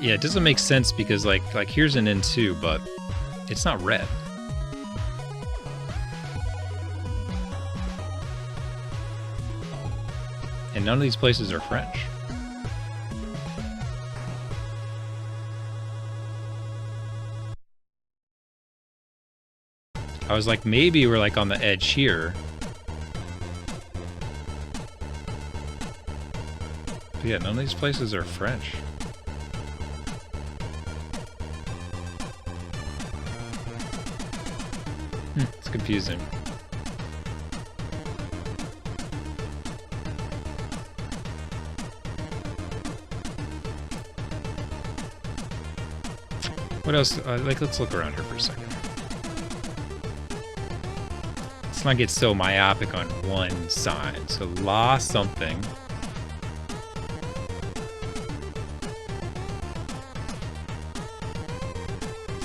Speaker 1: Yeah, it doesn't make sense because like here's an N2, but it's not red. And none of these places are French. I was like, maybe we're like on the edge here. But yeah, none of these places are French. It's confusing. What else? Like, let's look around here for a second. Let's not get so myopic on one side. So La something.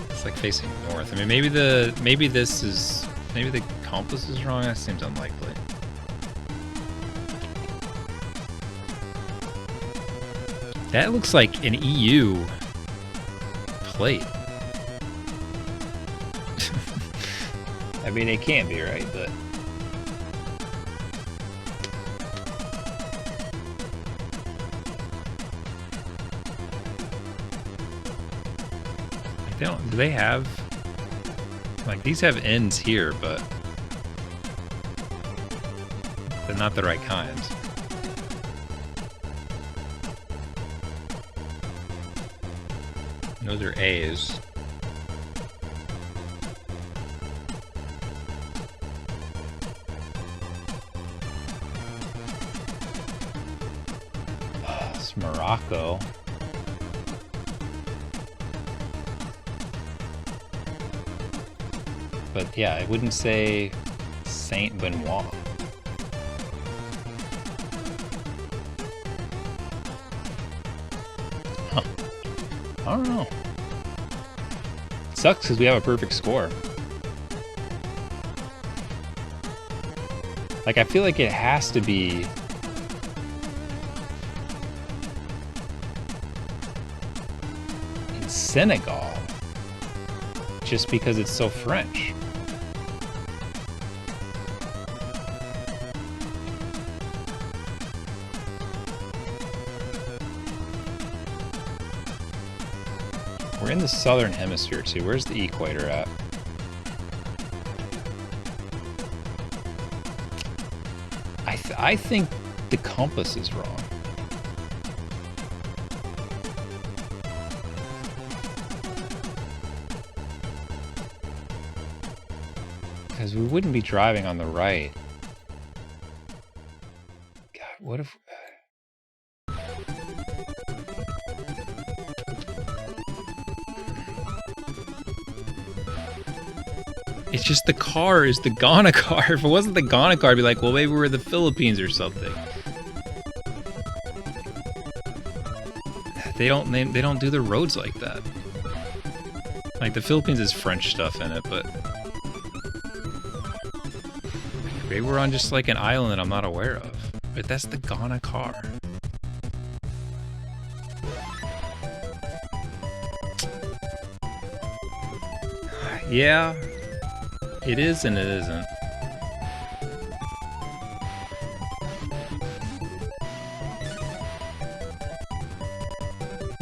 Speaker 1: It's like facing north. I mean, maybe the compass is wrong. That seems unlikely. That looks like an EU plate. I mean, it can't be, right? But do they have, like, these have ends here, but they're not the right kind. Those are A's. It's Morocco. But yeah, I wouldn't say Saint Benoit. Huh. I don't know. Sucks because we have a perfect score. Like, I feel like it has to be in Senegal, just because it's so French. We're in the southern hemisphere too. Where's the equator at? I think the compass is wrong. Because we wouldn't be driving on the right. God, what if... It's just the car is the Ghana car. If it wasn't the Ghana car, I'd be like, well, maybe we're the Philippines or something. They don't do the roads like that. Like, the Philippines is French stuff in it, but maybe we're on just like an island that I'm not aware of. But that's the Ghana car. Yeah. It is and it isn't.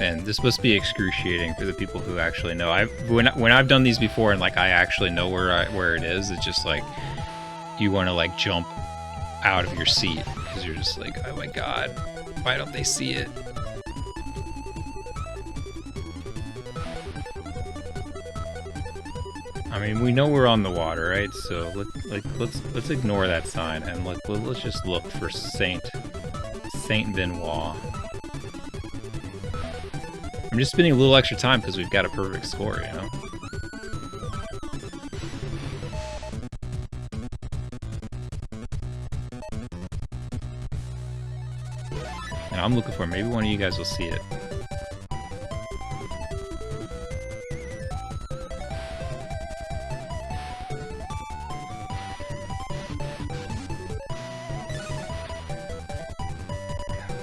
Speaker 1: And this must be excruciating for the people who actually know. When I've done these before and like I actually know where it is, it's just like you want to like jump out of your seat because you're just like, oh my god, why don't they see it? I mean, we know we're on the water, right? So let's ignore that sign and let's just look for Saint Benoit. I'm just spending a little extra time because we've got a perfect score, you know? And I'm looking for it. Maybe one of you guys will see it.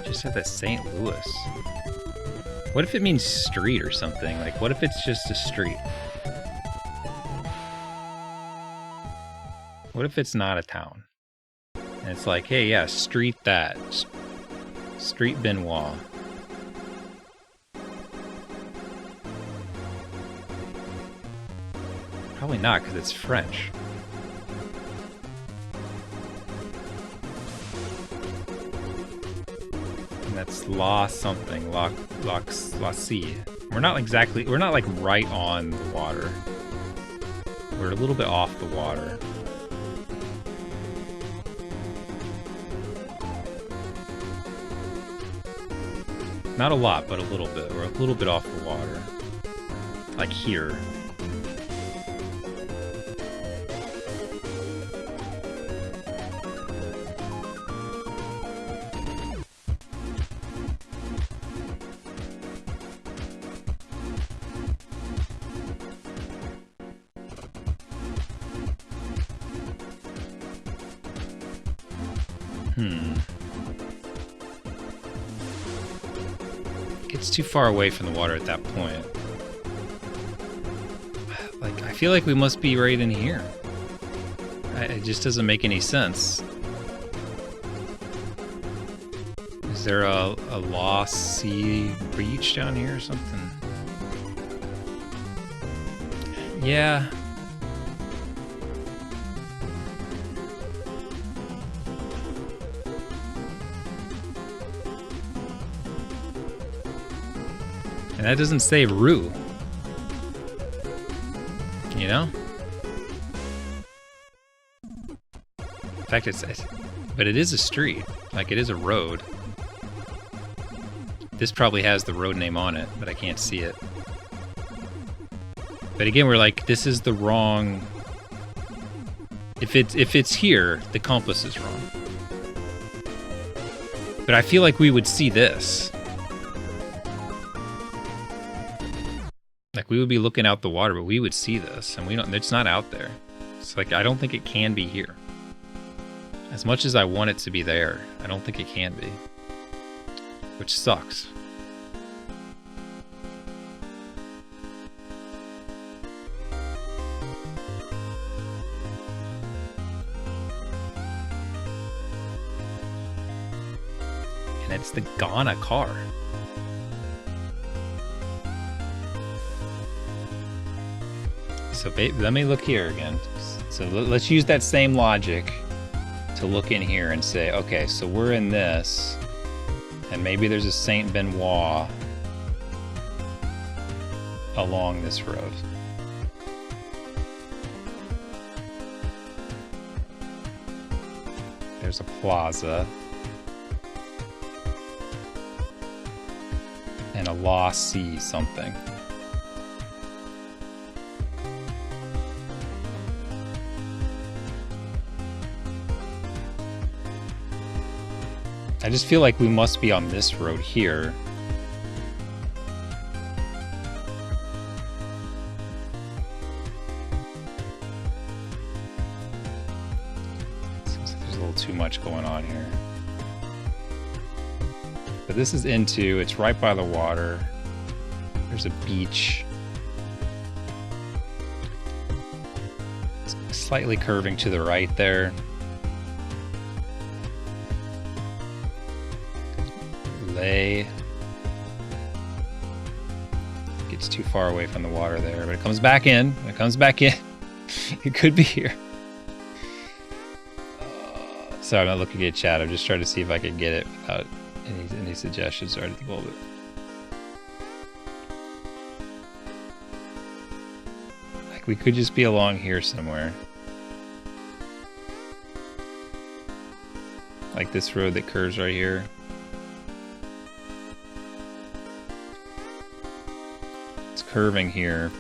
Speaker 1: Just said that St. Louis. What if it means street or something? Like, what if it's just a street? What if it's not a town? And it's like, hey, yeah, street that. Street Benoit. Probably not, because it's French. And that's La something. La Sea. We're not like right on the water. We're a little bit off the water. Not a lot, but a little bit. We're a little bit off the water. Like here. It's too far away from the water at that point. Like, I feel like we must be right in here. It just doesn't make any sense. Is there a lost sea breach down here or something? Yeah. And that doesn't say Rue. You know? In fact, but it is a street. Like, it is a road. This probably has the road name on it, but I can't see it. But again, we're like, this is the wrong... If it's here, the compass is wrong. But I feel like we would see this. Like, we would be looking out the water, but we would see this, and we don't. It's not out there. It's like, I don't think it can be here. As much as I want it to be there, I don't think it can be. Which sucks. And it's the Ghana car. So let me look here again. So let's use that same logic to look in here and say, okay, so we're in this, and maybe there's a Saint Benoit along this road. There's a plaza. And a lost sea something. I just feel like we must be on this road here. Seems like there's a little too much going on here. But this is into, it's right by the water. There's a beach. It's slightly curving to the right there. Gets too far away from the water there, but it comes back in. It comes back in. It could be here. Sorry, I'm not looking at chat. I'm just trying to see if I can get it without any suggestions right at the moment. Like, we could just be along here somewhere. Like this road that curves right here. Curving here.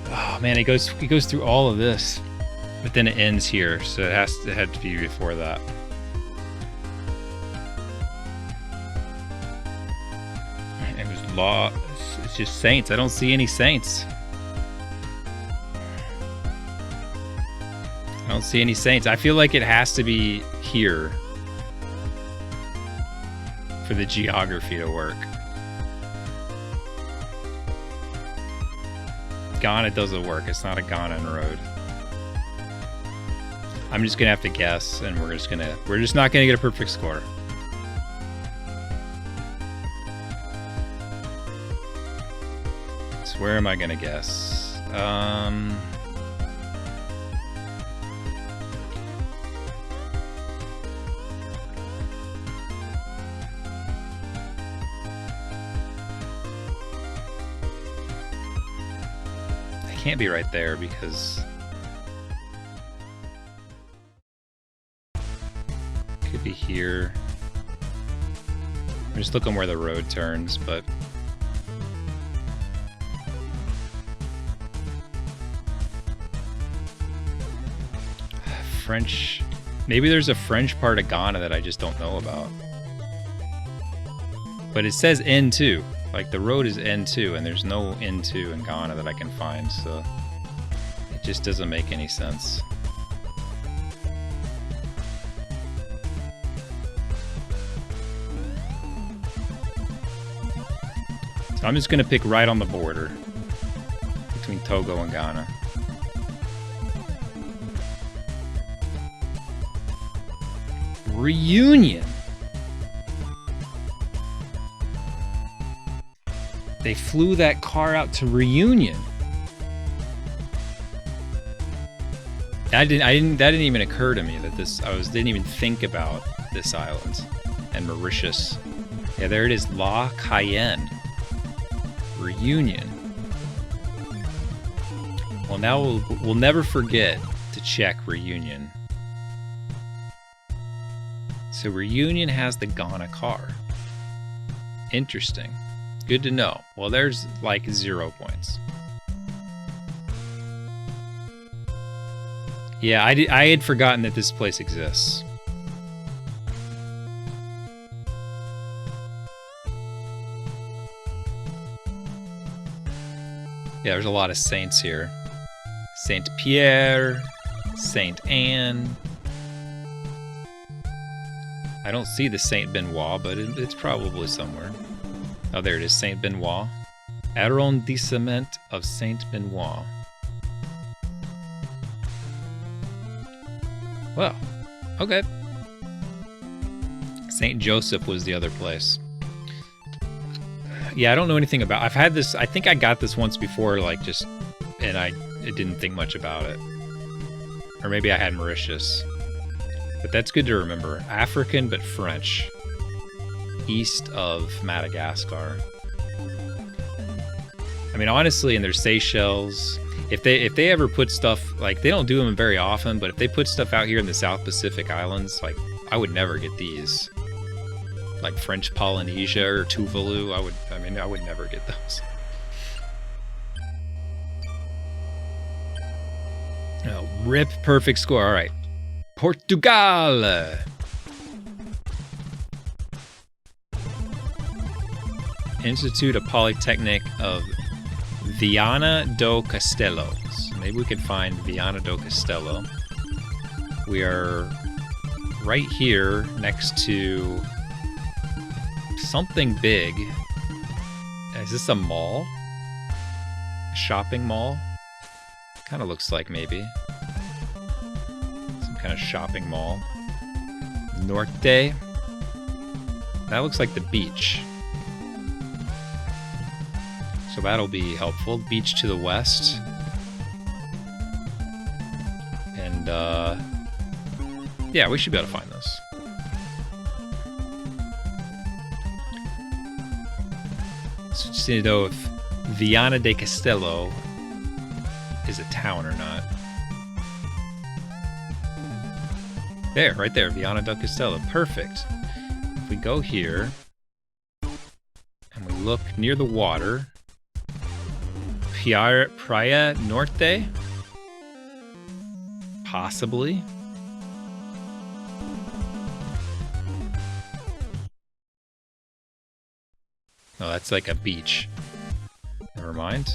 Speaker 1: Oh man, it goes through all of this, but then it ends here, so it had to be before that. It was law. It's just saints. I don't see any saints. I don't see any saints. I feel like it has to be here for the geography to work. Ghana doesn't work. It's not a Ghanan road. I'm just gonna have to guess, and we're just not gonna get a perfect score. So where am I gonna guess? Can't be right there because Could be here. I'm just looking where the road turns, but... French... Maybe there's a French part of Ghana that I just don't know about. But it says N2. Like, the road is N2, and there's no N2 in Ghana that I can find, so... It just doesn't make any sense. So I'm just gonna pick right on the border between Togo and Ghana. Reunion. They flew that car out to Reunion. That didn't even occur to me that didn't even think about this island and Mauritius. Yeah, there it is, La Cayenne. Reunion. Well, now we'll never forget to check Reunion. So Reunion has the Ghana car. Interesting. Good to know. Well, there's like 0 points. Yeah, I had forgotten that this place exists. Yeah, there's a lot of saints here. Saint Pierre, Saint Anne. I don't see the Saint Benoit, but it's probably somewhere. Oh, there it is, Saint Benoit. Arrondissement of Saint Benoit. Well, okay. Saint Joseph was the other place. Yeah, I don't know anything about. I've had this. I think I got this once before, like just, and I didn't think much about it. Or maybe I had Mauritius. But that's good to remember. African but French. East of Madagascar. I mean, honestly, and there's Seychelles. If they ever put stuff, like, they don't do them very often, but if they put stuff out here in the South Pacific Islands, like, I would never get these. Like French Polynesia or Tuvalu, I would never get those. Oh, rip perfect score. All right. Portugal. Institute of Polytechnic of Viana do Castelo. So maybe we could find Viana do Castelo. We are right here next to something big. Is this a mall? A shopping mall? Kind of looks like maybe. Some kind of shopping mall. Norte. That looks like the beach. So that'll be helpful. Beach to the west. And, yeah, we should be able to find this. So just need to know if Viana de Castelo is a town or not. There, right there, Viana de Castelo. Perfect. If we go here and we look near the water, Praia Norte? Possibly. Oh, that's like a beach. Never mind.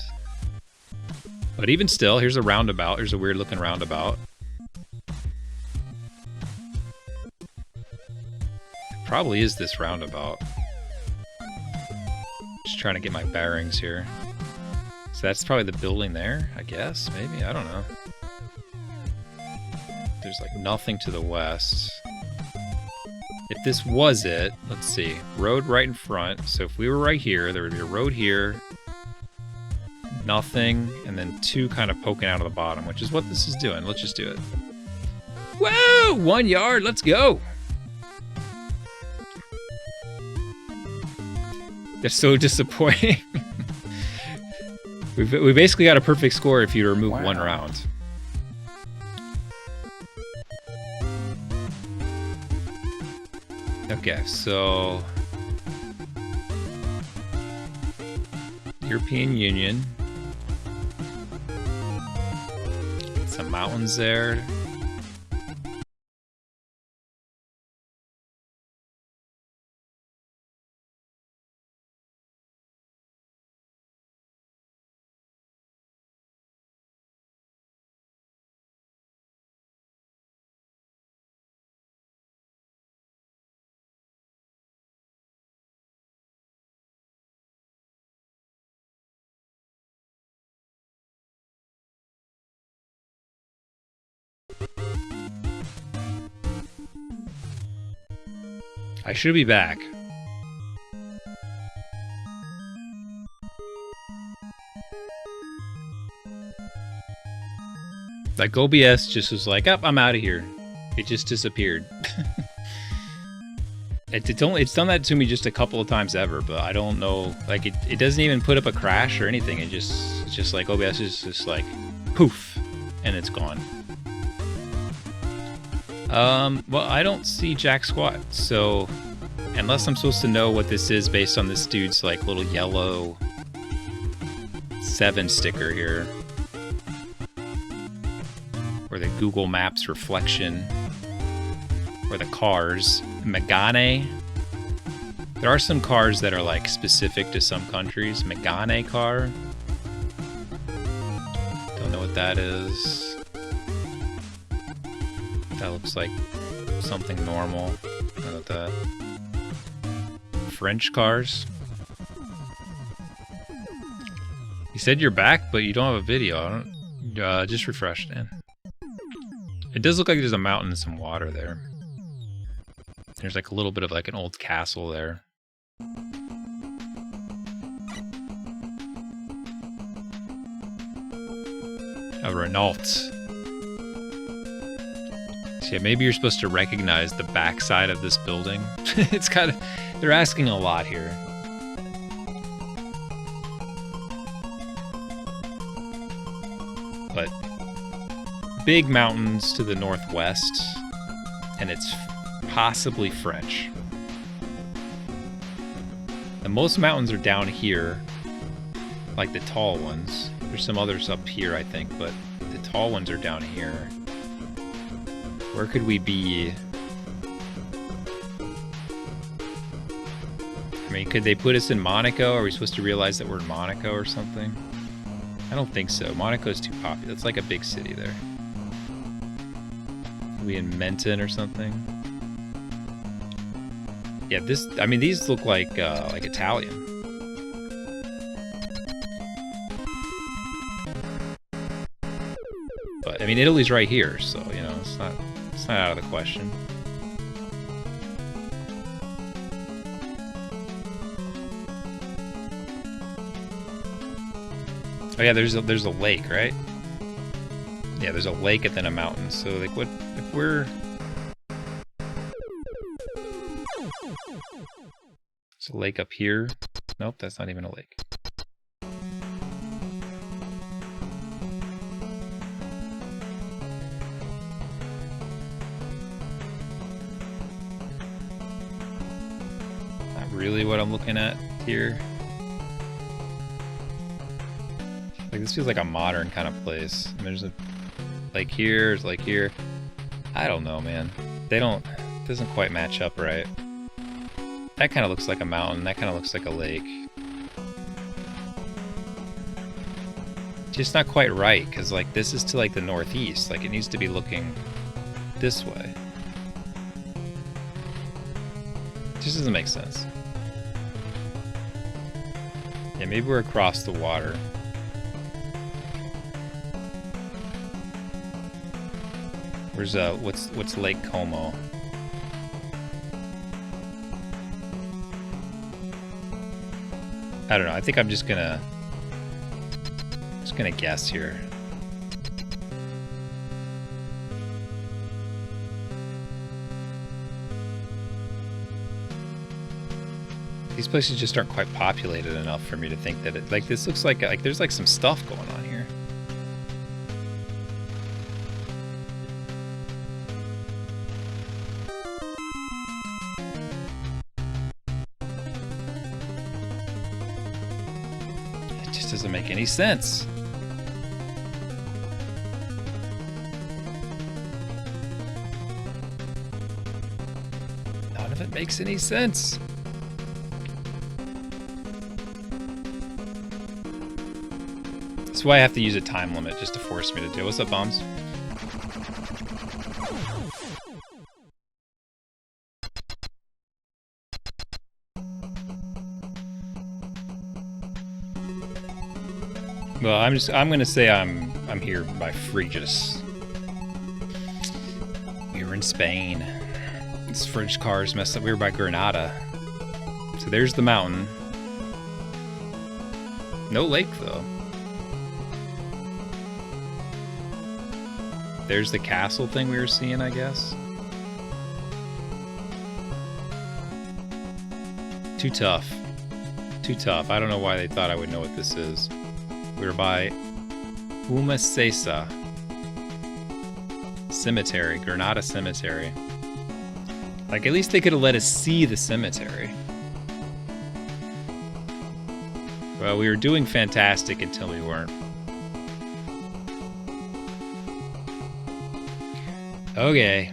Speaker 1: But even still, here's a roundabout. There's a weird looking roundabout. It probably is this roundabout. Just trying to get my bearings here. So that's probably the building there, I guess. Maybe, I don't know. There's like nothing to the west. If this was it, let's see. Road right in front. So if we were right here, there would be a road here. Nothing. And then two kind of poking out of the bottom, which is what this is doing. Let's just do it. Whoa! 1 yard. Let's go. They're so disappointing. We basically got a perfect score if you remove one round. Okay, so European Union. Some mountains there. I should be back. Like OBS just was like, "Up, I'm out of here." It just disappeared. It's done that to me just a couple of times ever, but I don't know. Like it doesn't even put up a crash or anything. It's just like OBS is just like poof, and it's gone. Well, I don't see jack squat, so unless I'm supposed to know what this is based on this dude's like little yellow 7 sticker here, or the Google Maps reflection, or the cars, Megane. There are some cars that are like specific to some countries. Megane car. Don't know what that is. That looks like something normal. I don't know what that. French cars. You said you're back, but you don't have a video. I don't. Just refresh, man. It does look like there's a mountain and some water there. There's like a little bit of like an old castle there. A Renault. So yeah, maybe you're supposed to recognize the backside of this building. It's kind of, they're asking a lot here. But big mountains to the northwest, and it's possibly French. And most mountains are down here, like the tall ones. There's some others up here, I think, but the tall ones are down here. Where could we be? I mean, could they put us in Monaco? Are we supposed to realize that we're in Monaco or something? I don't think so. Monaco's too popular. It's like a big city there. Are we in Menton or something? Yeah, this. I mean, these look like Italian. But I mean, Italy's right here, so you know, it's not out of the question. Oh yeah, there's a lake, right? Yeah, there's a lake and then a mountain. So like, what if we're? There's a lake up here. Nope, that's not even a lake. Not really what I'm looking at here. Like, this feels like a modern kind of place. I mean, there's a lake here, there's a lake here. I don't know, man. It doesn't quite match up right. That kind of looks like a mountain, that kind of looks like a lake. Just not quite right, because like this is to like the northeast. Like it needs to be looking this way. It just doesn't make sense. Yeah, maybe we're across the water. Where's what's Lake Como? I don't know. I think I'm just gonna guess here. These places just aren't quite populated enough for me to think that it, like, this looks like there's like some stuff going on here. just doesn't make any sense. None of it makes any sense. That's why I have to use a time limit just to force me to do. What's up, bombs? Well, I'm gonna say I'm here by Frejus. We were in Spain. This French car's messed up. We were by Granada. So there's the mountain. No lake though. There's the castle thing we were seeing, I guess. Too tough. Too tough. I don't know why they thought I would know what this is. We were by Umacesa Cemetery, Granada Cemetery. Like, at least they could have let us see the cemetery. Well, we were doing fantastic until we weren't. Okay.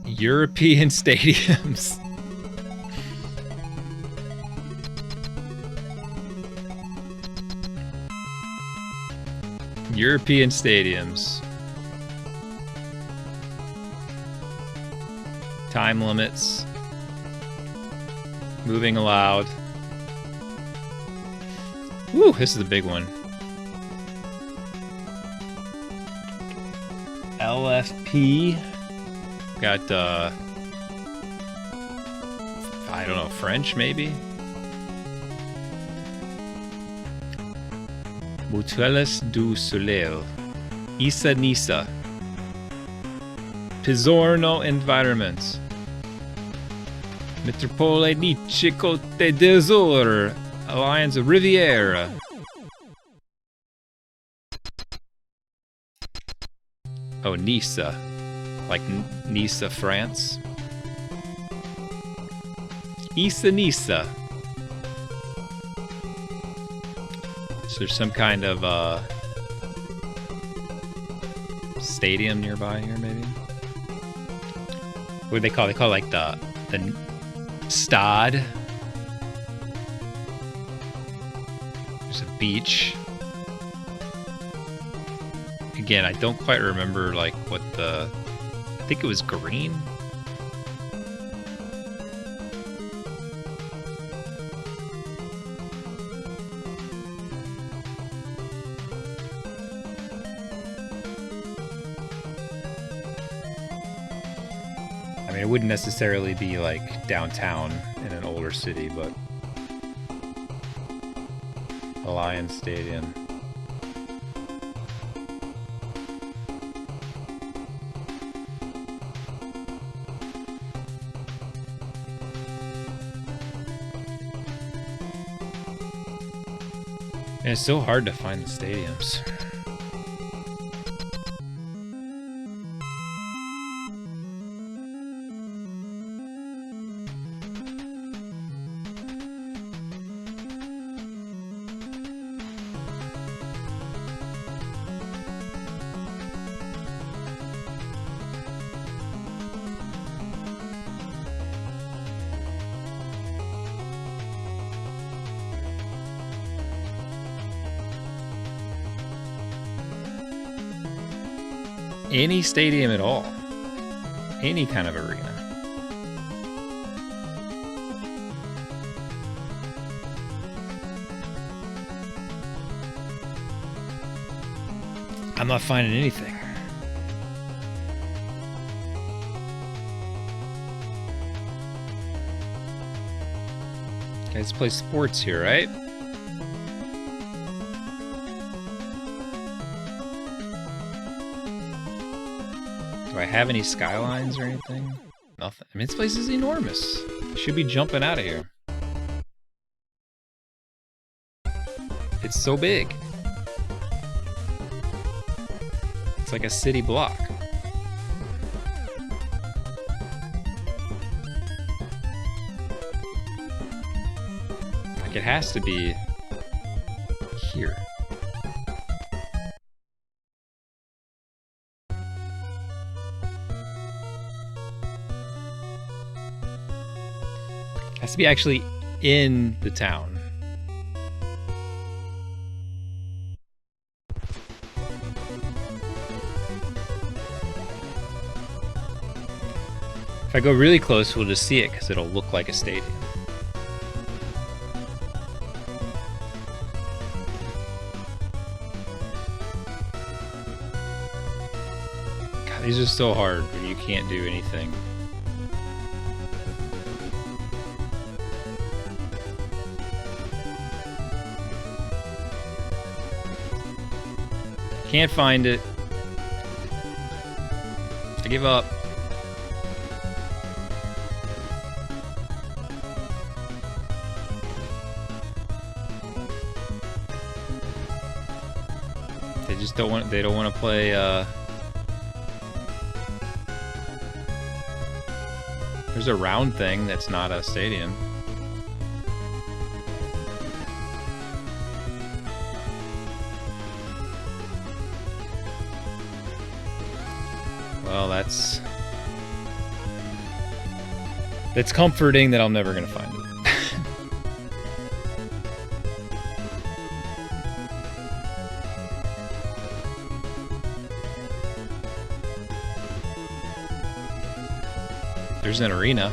Speaker 1: European stadiums. European stadiums. Time limits. Moving allowed. Woo, this is a big one. LFP. Got, I don't know, French maybe? Mutuelles du Soleil, Issa Nisa, Pizzorno Environment, Metropole Nice Côte d'Azur, Alliance Riviera. Oh, Nisa, like Nisa, France. Issa Nisa. So there's some kind of stadium nearby here, maybe. What do they call it? They call it like the Stad. There's a beach. Again, I don't quite remember like what the. I think it was green. I mean, it wouldn't necessarily be like downtown in an older city, but Alliance Stadium. And it's so hard to find the stadiums. Any stadium at all. Any kind of arena. I'm not finding anything. Guys play sports here, right? Do I have any skylines or anything? Nothing. I mean, this place is enormous. Should be jumping out of here. It's so big. It's like a city block. Like it has to be here? Has to be actually in the town. If I go really close, we'll just see it because it'll look like a stadium. God, these are so hard when you can't do anything. Can't find it. I give up. They just don't want. They don't want to play. There's a round thing that's not a stadium. Well, that's comforting that I'm never gonna find it. There's an arena.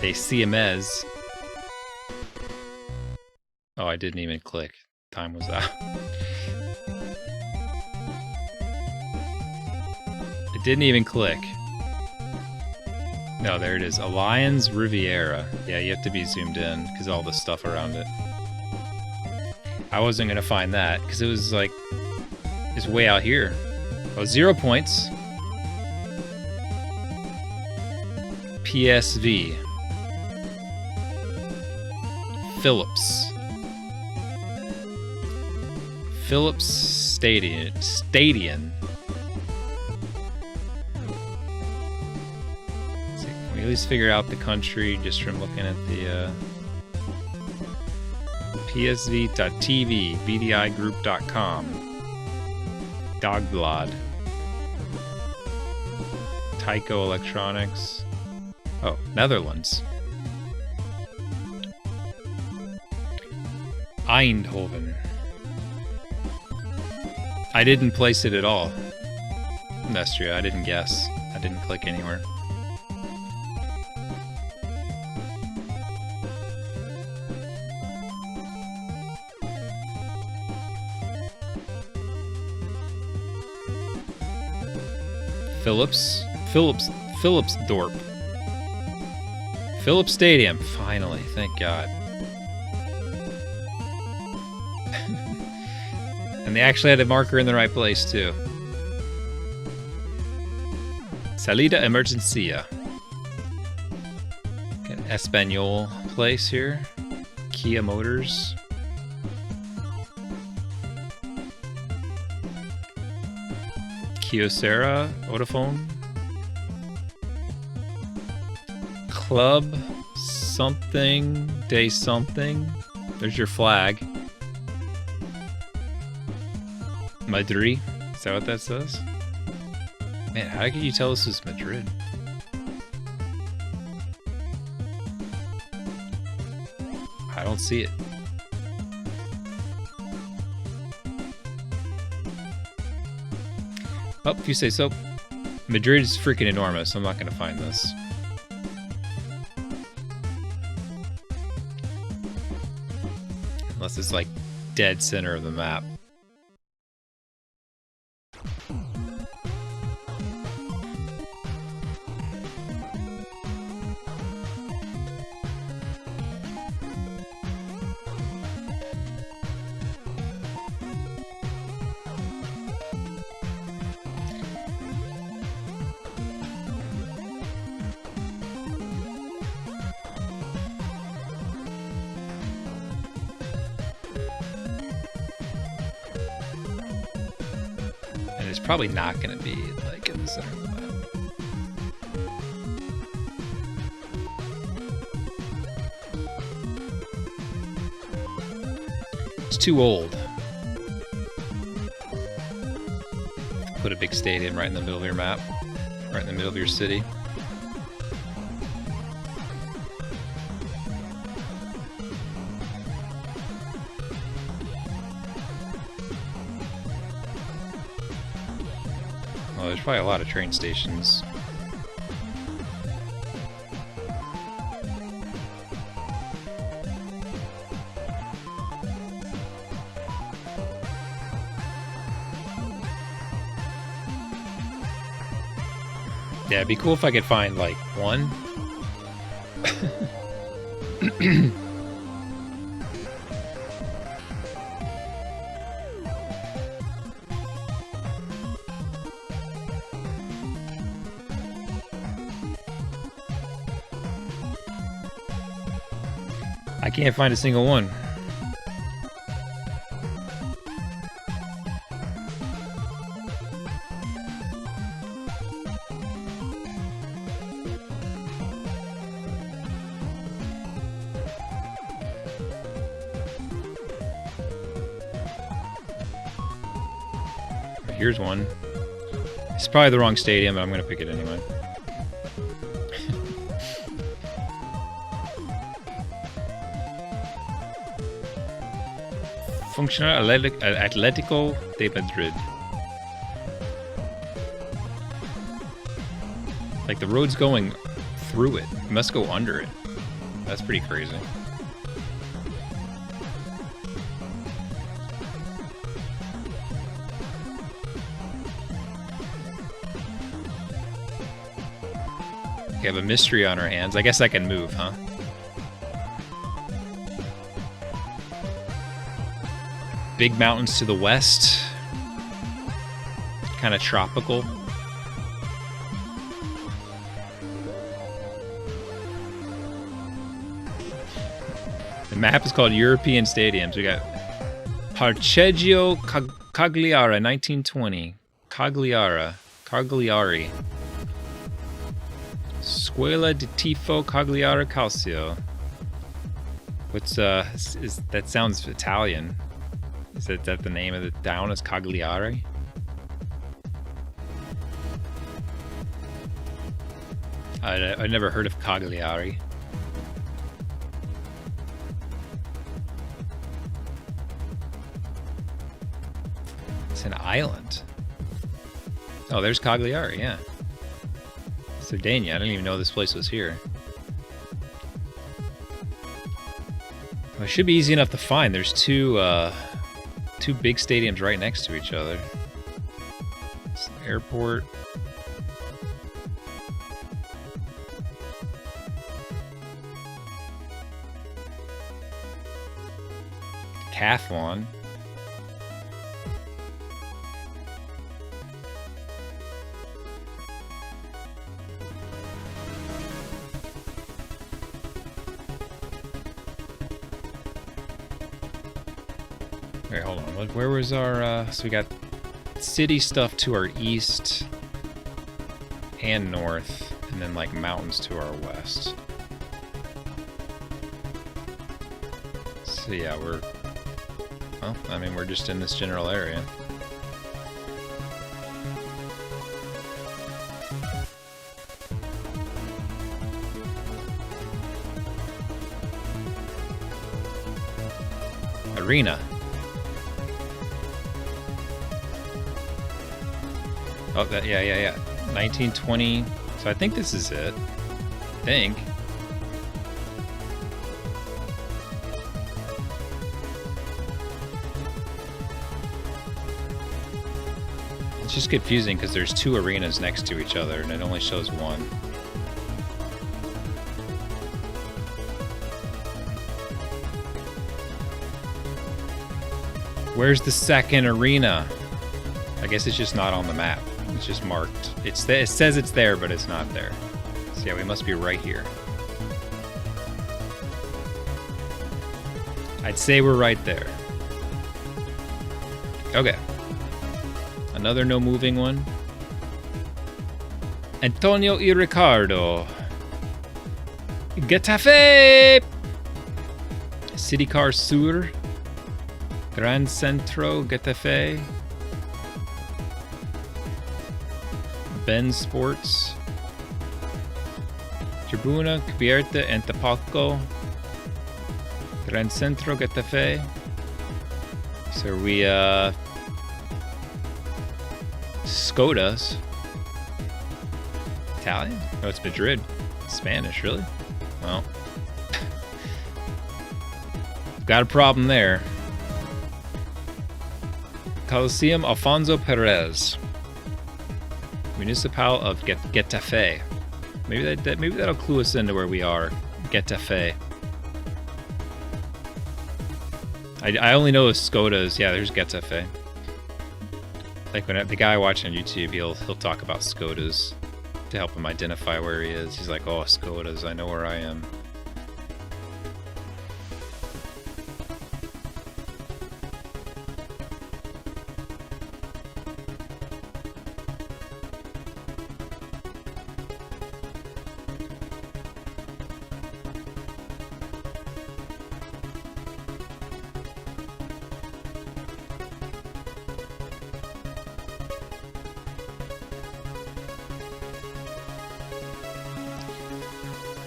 Speaker 1: They CMS. Oh, I didn't even click. Time was out. It didn't even click. No, there it is. Alliance Riviera. Yeah, you have to be zoomed in because all the stuff around it. I wasn't gonna find that because it was like it's way out here. Oh, 0 points. PSV. Phillips. Phillips Stadium. Can we at least figure out the country just from looking at the PSV.tv, BDIgroup.com, Dogblad, Tyco Electronics. Oh, Netherlands. Eindhoven. I didn't place it at all. Nestria, I didn't guess. I didn't click anywhere. Phillipsdorp. Phillips Stadium, finally, thank God. And they actually had a marker in the right place, too. Salida Emergencia. Got an Espanol place here. Kia Motors. Kyocera, Vodafone. Club something day something. There's your flag. Madrid. Is that what that says? Man, how could you tell this is Madrid? I don't see it. Oh, if you say so. Madrid is freaking enormous. I'm not going to find this. Unless it's like dead center of the map. It's probably not going to be like in the center of the map. It's too old. Put a big stadium right in the middle of your map. Right in the middle of your city. Well, there's probably a lot of train stations. Yeah, it'd be cool if I could find, like, one. I can't find a single one. Here's one. It's probably the wrong stadium, but I'm gonna pick it anyway. Functional Atlético de Madrid. Like the road's going through it. It must go under it. That's pretty crazy. We have a mystery on our hands. I guess I can move, huh? Big mountains to the west. Kind of tropical. The map is called European Stadiums. We got Parcheggio Cagliari, 1920. Cagliari. Scuola di Tifo Cagliari Calcio. What's that sounds Italian. Is that the name of the town is Cagliari? I never heard of Cagliari. It's an island. Oh, there's Cagliari, yeah. Sardinia, I didn't even know this place was here. Well, it should be easy enough to find. There's two big stadiums right next to each other. It's the airport. Decathlon. Okay, hold on. Where was our, so we got city stuff to our east and north, and then like mountains to our west. So yeah, well, I mean, we're just in this general area. Arena. Oh, that, yeah. 1920. So I think this is it. I think. It's just confusing because there's two arenas next to each other and it only shows one. Where's the second arena? I guess it's just not on the map. It's just marked. It says it's there, but it's not there. So yeah, we must be right here. I'd say we're right there. Okay. Another no moving one. Antonio y Ricardo. Getafe! City Car Sur. Gran Centro Getafe. Ben Sports. Tribuna Cubierta Antapalco. Gran Centro Getafe. So we Skodas. Italian? No, it's Madrid. Spanish, really? Well, got a problem there. Coliseum Alfonso Perez. Municipal of Getafe. Maybe that'll clue us into where we are. Getafe. I only know Skodas. Yeah, there's Getafe. Like when the guy watching on YouTube, he'll talk about Skodas to help him identify where he is. He's like, "Oh, Skodas, I know where I am."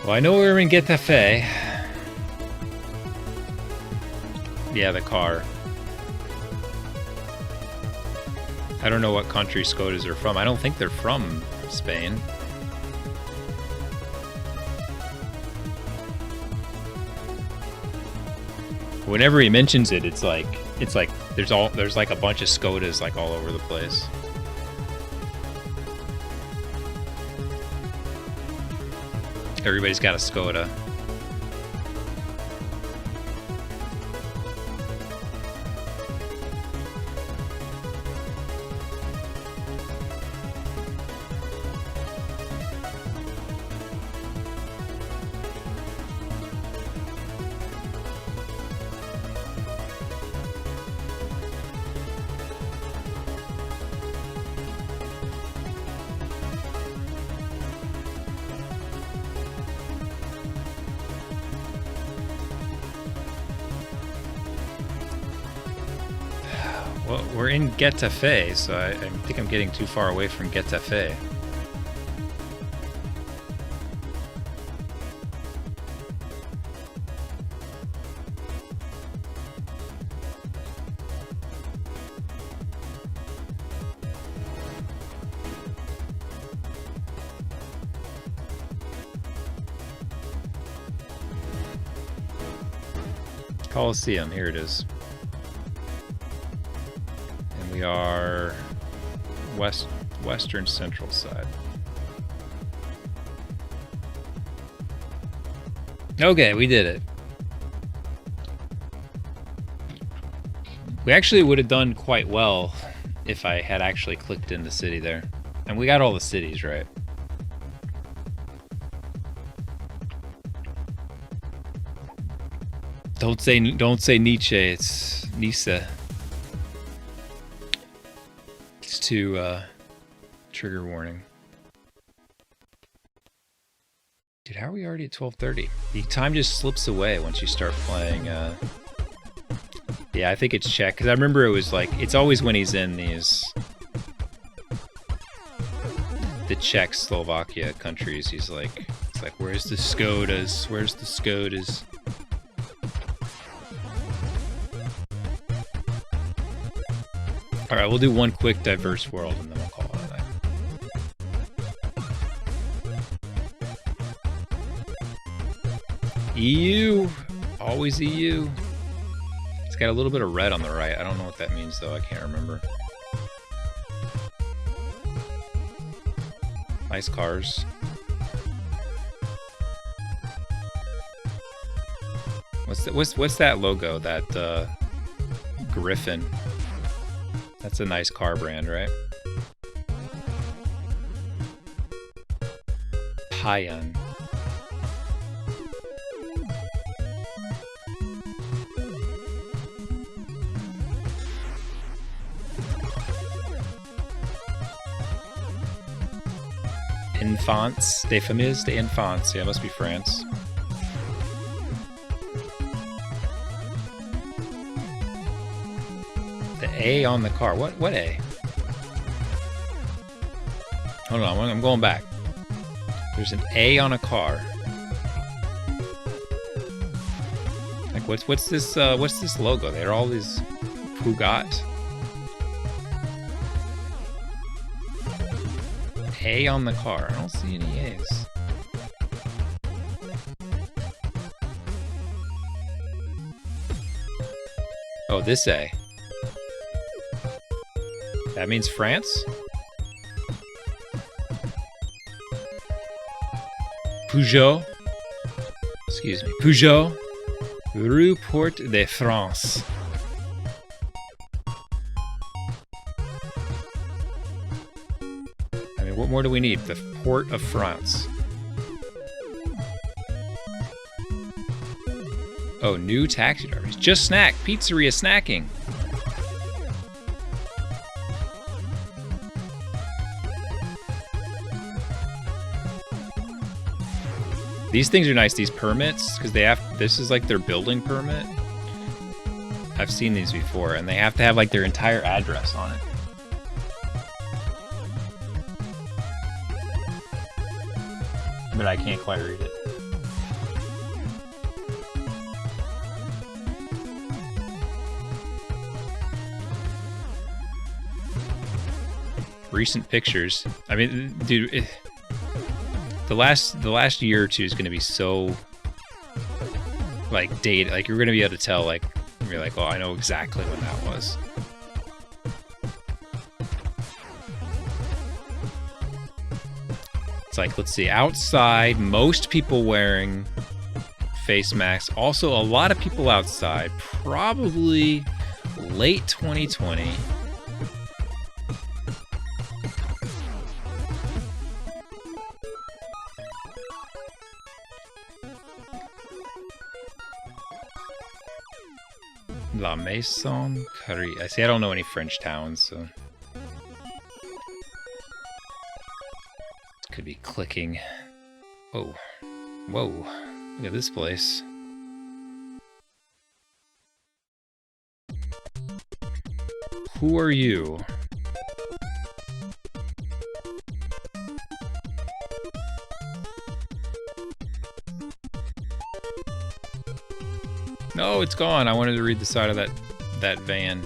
Speaker 1: Well, I know we're in Getafe. Yeah, the car. I don't know what country Skodas are from. I don't think they're from Spain. Whenever he mentions it, it's like there's like a bunch of Skodas like all over the place. Everybody's got a Skoda. Well, we're in Getafe, so I think I'm getting too far away from Getafe. Coliseum, here it is. We are western central side. Okay, we did it. We actually would have done quite well if I had actually clicked in the city there. And we got all the cities right. Don't say Nietzsche, it's Nisa. To trigger warning. Dude, how are we already at 12:30? The time just slips away once you start playing. Yeah, I think it's Czech, because I remember it was like, it's always when he's in these the Czech, Slovakia countries, it's like, where's the Skodas? Where's the Skodas? Alright, we'll do one quick diverse world and then we'll call it a night. EU! Always EU. It's got a little bit of red on the right. I don't know what that means though, I can't remember. Nice cars. What's that logo? That Griffin. That's a nice car brand, right? Payan. Enfants, des familles d'enfants. Yeah, it must be France. A on the car. What A? Hold on, I'm going back. There's an A on a car. Like what's this logo? They're all these Pugat. A on the car. I don't see any A's. Oh, this A. That means France? Peugeot. Excuse me. Peugeot. Rue Porte de France. I mean, what more do we need? The Port of France. Oh, new taxidermies. Just snack. Pizzeria snacking. These things are nice, these permits, because they have, this is like their building permit. I've seen these before, and they have to have like their entire address on it. But I can't quite read it. Recent pictures. I mean, dude, the last year or two is going to be so like dated. Like you're going to be able to tell. Like you're like, oh, I know exactly when that was. It's like, let's see, outside, most people wearing face masks. Also, a lot of people outside. Probably late 2020. La Maison Carré. I see, I don't know any French towns, so could be clicking. Whoa, whoa! Look at this place. Who are you? No, it's gone. I wanted to read the side of that van.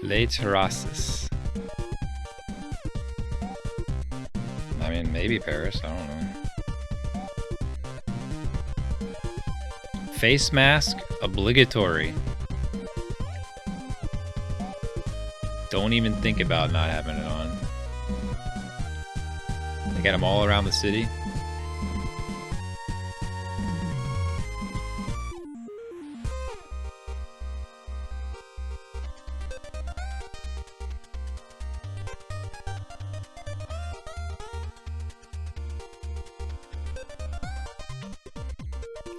Speaker 1: Les Terrasses. I mean, maybe Paris. I don't know. Face mask obligatory. Don't even think about not having it on. They got them all around the city.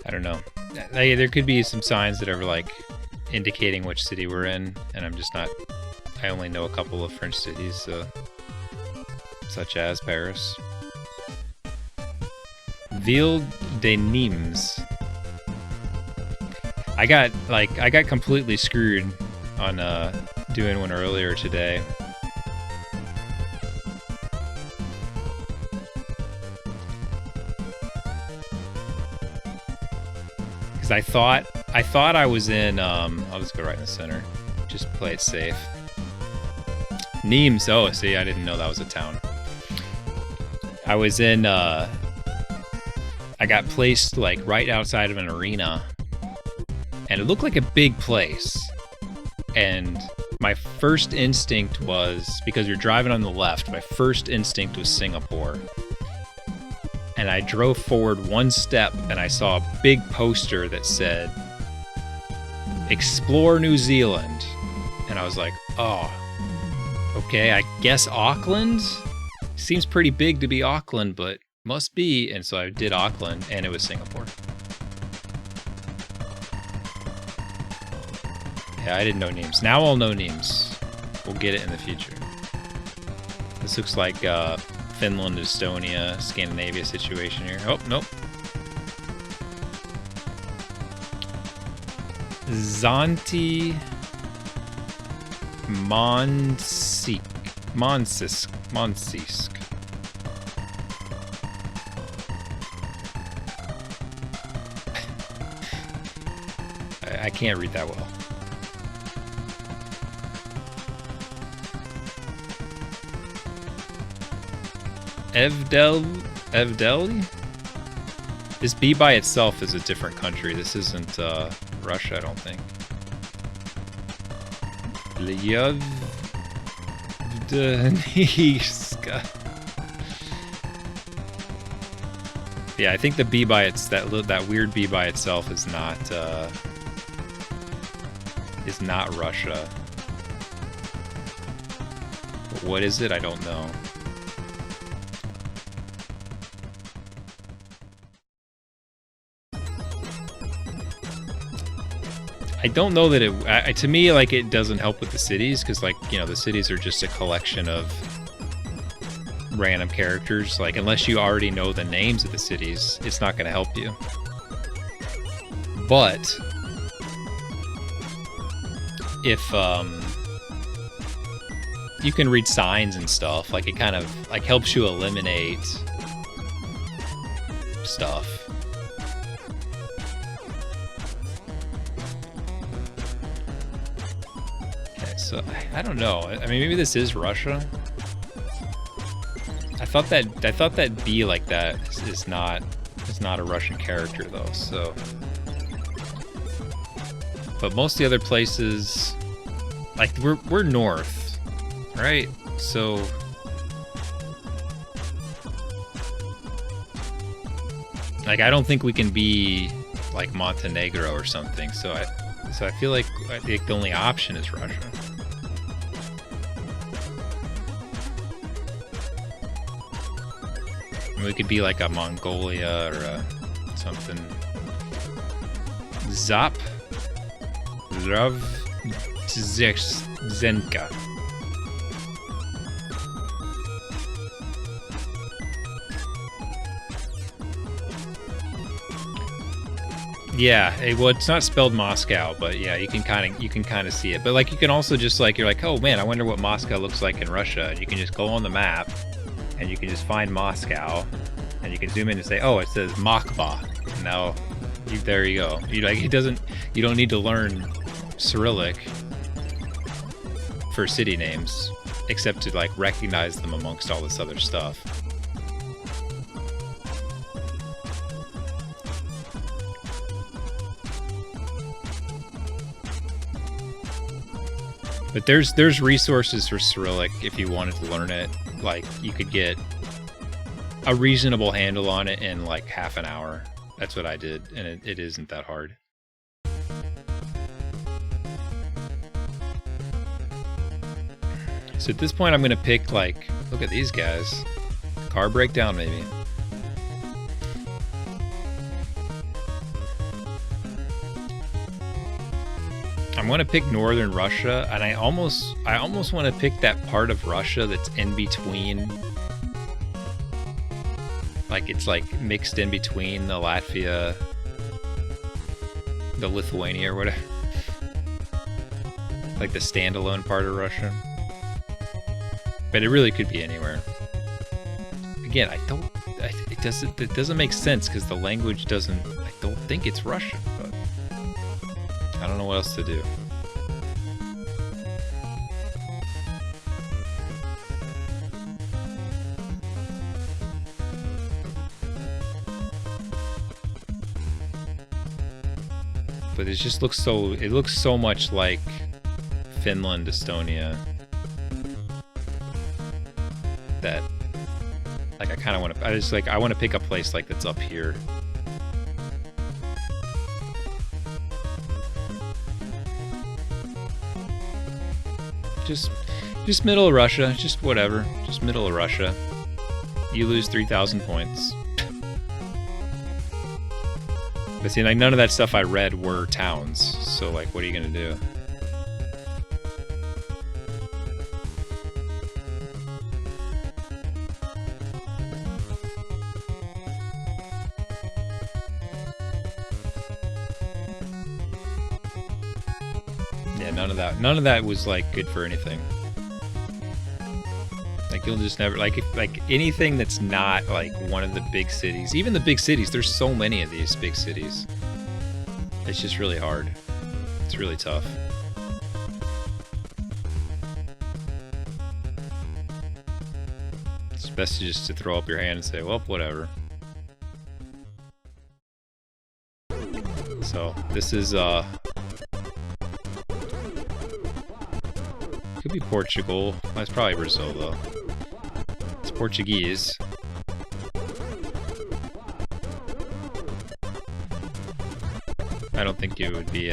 Speaker 1: I don't know. There could be some signs that are like indicating which city we're in, and I'm just not. I only know a couple of French cities, such as Paris. Ville de Nîmes. I got completely screwed on doing one earlier today. I thought I was in I'll just go right in the center. Just play it safe. Nîmes. Oh, see, I didn't know that was a town. I was in I got placed like right outside of an arena, and it looked like a big place. And my first instinct was, because you're driving on the left, my first instinct was Singapore. And I drove forward one step and I saw a big poster that said, "Explore New Zealand." And I was like, oh, okay, I guess Auckland? Seems pretty big to be Auckland, but must be. And so I did Auckland, and it was Singapore. Yeah, I didn't know Nîmes. Now I'll know Nîmes. We'll get it in the future. This looks like Finland, Estonia, Scandinavia situation here. Oh, nope. Zanti Monsisk. Monsisk. I can't read that well. Evdeli? This B by itself is a different country. This isn't Russia, I don't think. Lyevdeniska. Yeah, I think the B by it's that weird B by itself is not Russia. But what is it? I don't know. I don't know that it, to me, like, it doesn't help with the cities, because, like, you know, the cities are just a collection of random characters. Like, unless you already know the names of the cities, it's not going to help you. But if, you can read signs and stuff, like, it kind of, like, helps you eliminate stuff. So, I don't know. I mean, maybe this is Russia. I thought that B like that is not a Russian character though. So, but most of the other places, like we're north, right? So, like, I don't think we can be like Montenegro or something. So I feel like the only option is Russia. We could be like a Mongolia or something. Zap Zenka. Yeah, well, it's not spelled Moscow, but yeah, you can kind of see it. But like, you can also just like, you're like, oh man, I wonder what Moscow looks like in Russia. And you can just go on the map. And you can just find Moscow, and you can zoom in and say, "Oh, it says Moskva." Now, there you go. You don't need to learn Cyrillic for city names, except to like recognize them amongst all this other stuff. But there's resources for Cyrillic if you wanted to learn it. Like, you could get a reasonable handle on it in like half an hour. That's what I did, and it isn't that hard. So at this point, I'm gonna pick, like, look at these guys. Car breakdown, maybe. I'm gonna pick northern Russia, and I almost want to pick that part of Russia that's in between. Like, it's like mixed in between the Latvia, the Lithuania, or whatever. Like the standalone part of Russia. But it really could be anywhere. Again, it doesn't make sense because the language doesn't. I don't think it's Russian, but I don't know what else to do. But it just looks so much like Finland, Estonia, that, like, I kind of want to, I want to pick a place like that's up here. Just middle of Russia, just whatever, just middle of Russia. You lose 3,000 points. But see, like, none of that stuff I read were towns, so, like, what are you gonna do? Yeah, none of that was like good for anything. Like you'll just never like anything that's not like one of the big cities. Even the big cities, there's so many of these big cities. It's just really hard. It's really tough. It's best just to throw up your hand and say, well, whatever. So this is could be Portugal. That's probably Brazil though. It's Portuguese. I don't think it would be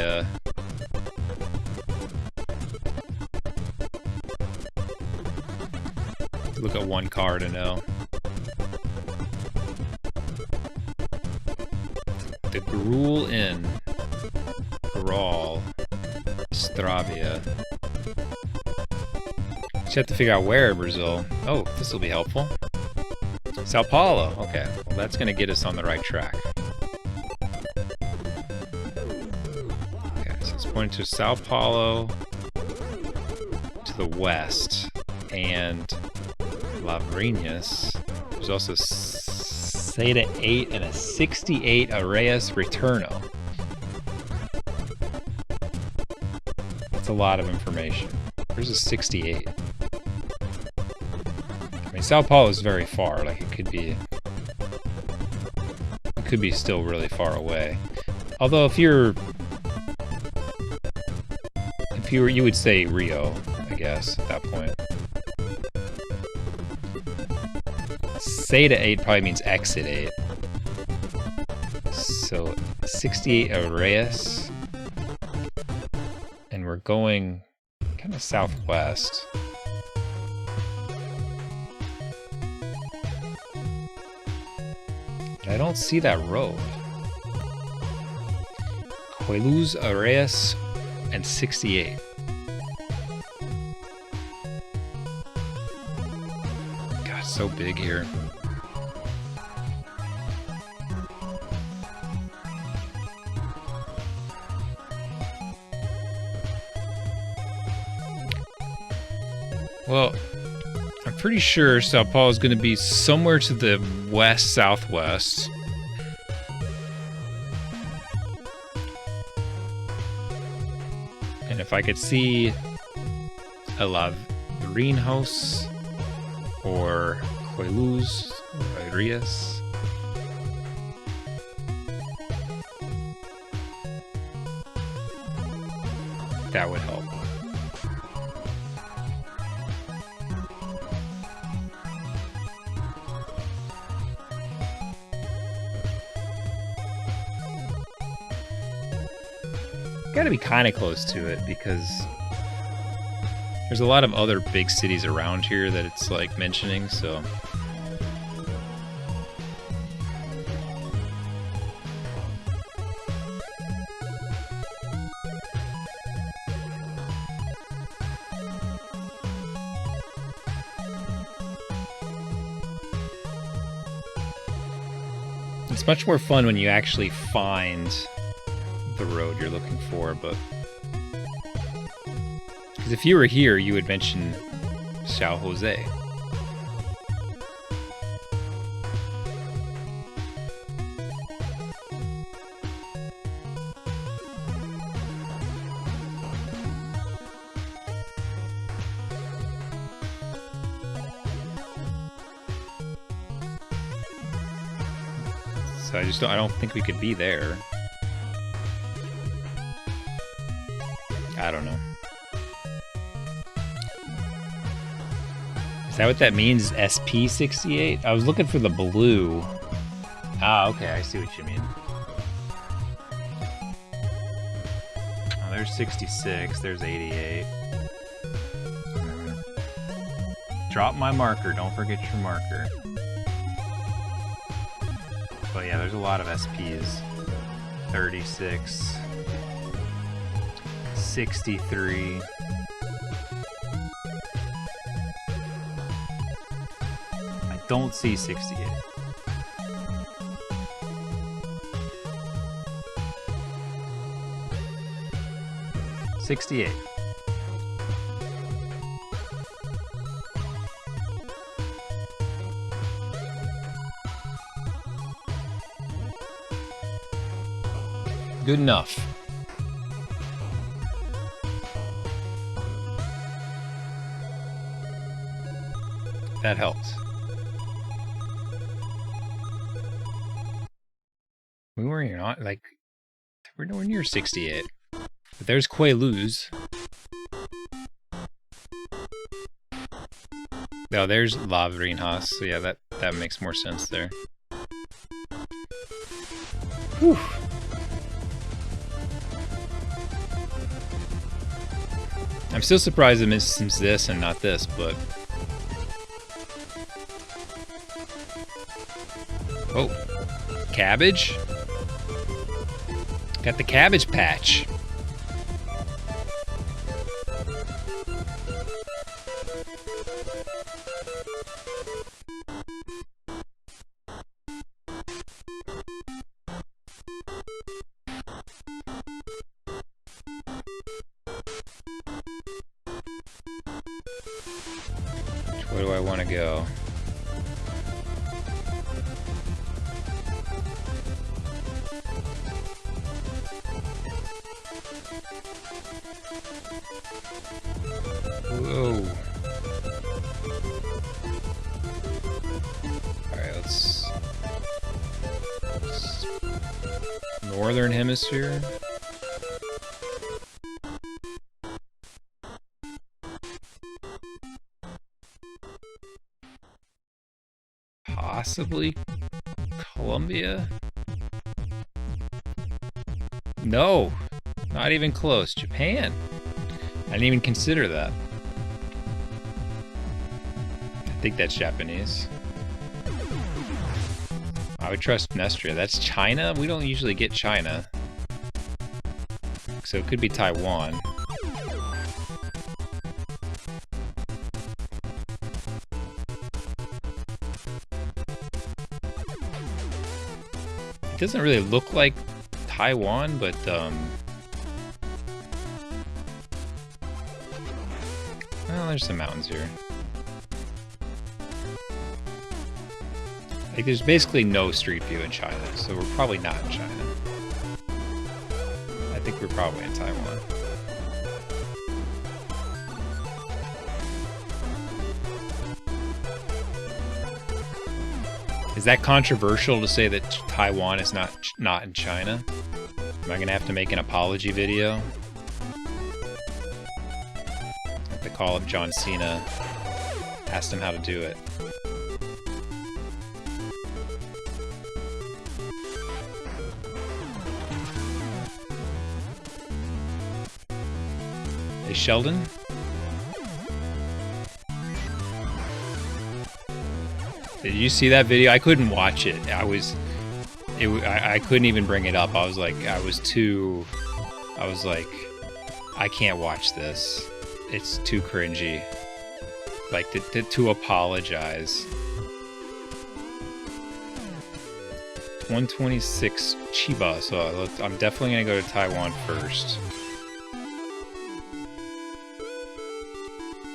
Speaker 1: look at one card to know. The Gruel Inn. Graal. Stravia. Just have to figure out where in Brazil. Oh, this will be helpful. Sao Paulo. Okay, well that's gonna get us on the right track. Okay, so it's pointing to Sao Paulo to the west and Lavrinhas. There's also Seda 8 and a 68 Areias Returno. That's a lot of information. There's a 68. I mean, Sao Paulo is very far. Like it could be still really far away. Although if you would say Rio, I guess at that point. Seda 8 probably means exit 8. So 68 Areias. And we're going kind of southwest. I don't see that road. Coeluz, Areias, and 68. God, it's so big here. Well, I'm pretty sure Sao Paulo is going to be somewhere to the west-southwest. And if I could see a Lavrinhos or Coeluz or Areias. That would help. Gotta be kind of close to it because there's a lot of other big cities around here that it's like mentioning, so. It's much more fun when you actually find the road you're looking for, but because if you were here, you would mention São Jose. So I don't think we could be there. I don't know. Is that what that means? SP68? I was looking for the blue. Ah, okay, I see what you mean. Oh, there's 66, there's 88. Drop my marker, don't forget your marker. But yeah, there's a lot of SPs. 36. 63. I don't see 68. 68. Good enough. That helps. We were not like we're nowhere near 68. But there's Quaaludes. No, there's Lavrinhas. So yeah, that makes more sense there. Whew. I'm still surprised it misses this and not this, but oh, cabbage? Got the cabbage patch. Where do I want to go? Whoa. Alright, let's... Northern Hemisphere? Possibly Colombia? No, not even close. Japan. I didn't even consider that. I think that's Japanese. I would trust Nestria. That's China? We don't usually get China. So it could be Taiwan. It doesn't really look like Taiwan, but well, there's some mountains here. Like, there's basically no street view in China, so we're probably not in China. I think we're probably in Taiwan. Is that controversial to say that Taiwan is not in China? Am I gonna have to make an apology video? I have to call up John Cena, ask him how to do it. Hey, Sheldon? Did you see that video? I couldn't watch it. I couldn't even bring it up. I was like, I can't watch this. It's too cringy. Like, to apologize. 126 Chiba, so I'm definitely gonna go to Taiwan first.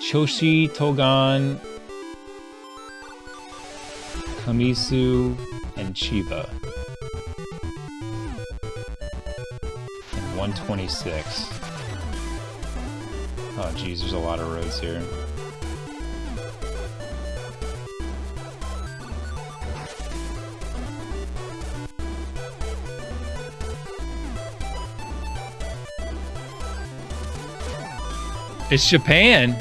Speaker 1: Choshi, Togan, Kamisu, and Chiba. And 126. Oh geez, there's a lot of roads here. It's Japan!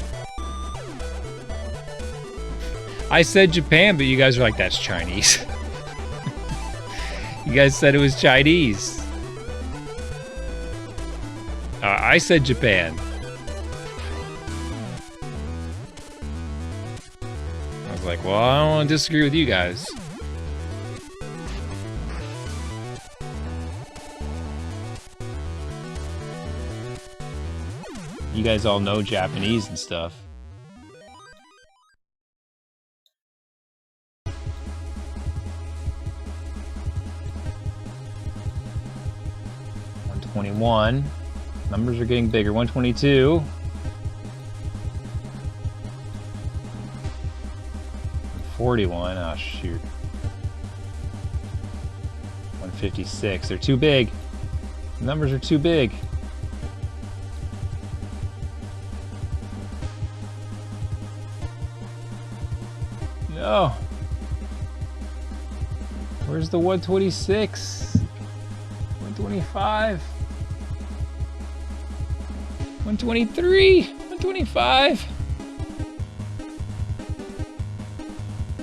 Speaker 1: I said Japan, but you guys are like, that's Chinese. You guys said it was Chinese. I said Japan. I was like, well, I don't want to disagree with you guys. You guys all know Japanese and stuff. 21. Numbers are getting bigger. 122. 41. Oh, shoot. 156. They're too big. The numbers are too big. No. Where's the 126? 125. 123. 125.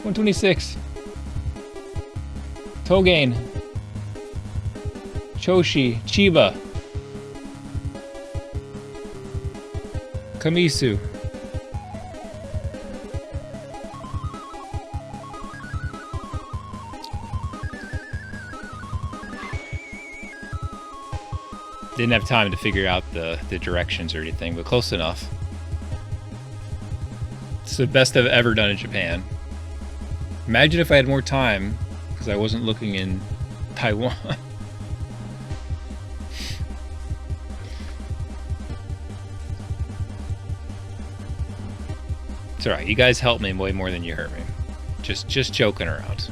Speaker 1: 126. Togain. Choshi. Chiba. Kamisu. Didn't have time to figure out the directions or anything, but close enough. It's the best I've ever done in Japan. Imagine if I had more time, because I wasn't looking in Taiwan. It's alright, you guys helped me way more than you hurt me. Just joking around.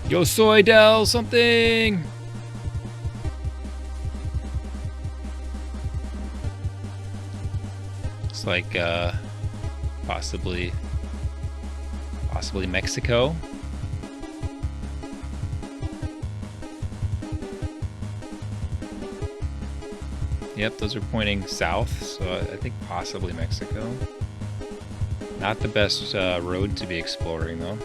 Speaker 1: Yo soy del something! Looks like possibly Mexico. Yep, those are pointing south, so I think possibly Mexico. Not the best road to be exploring, though.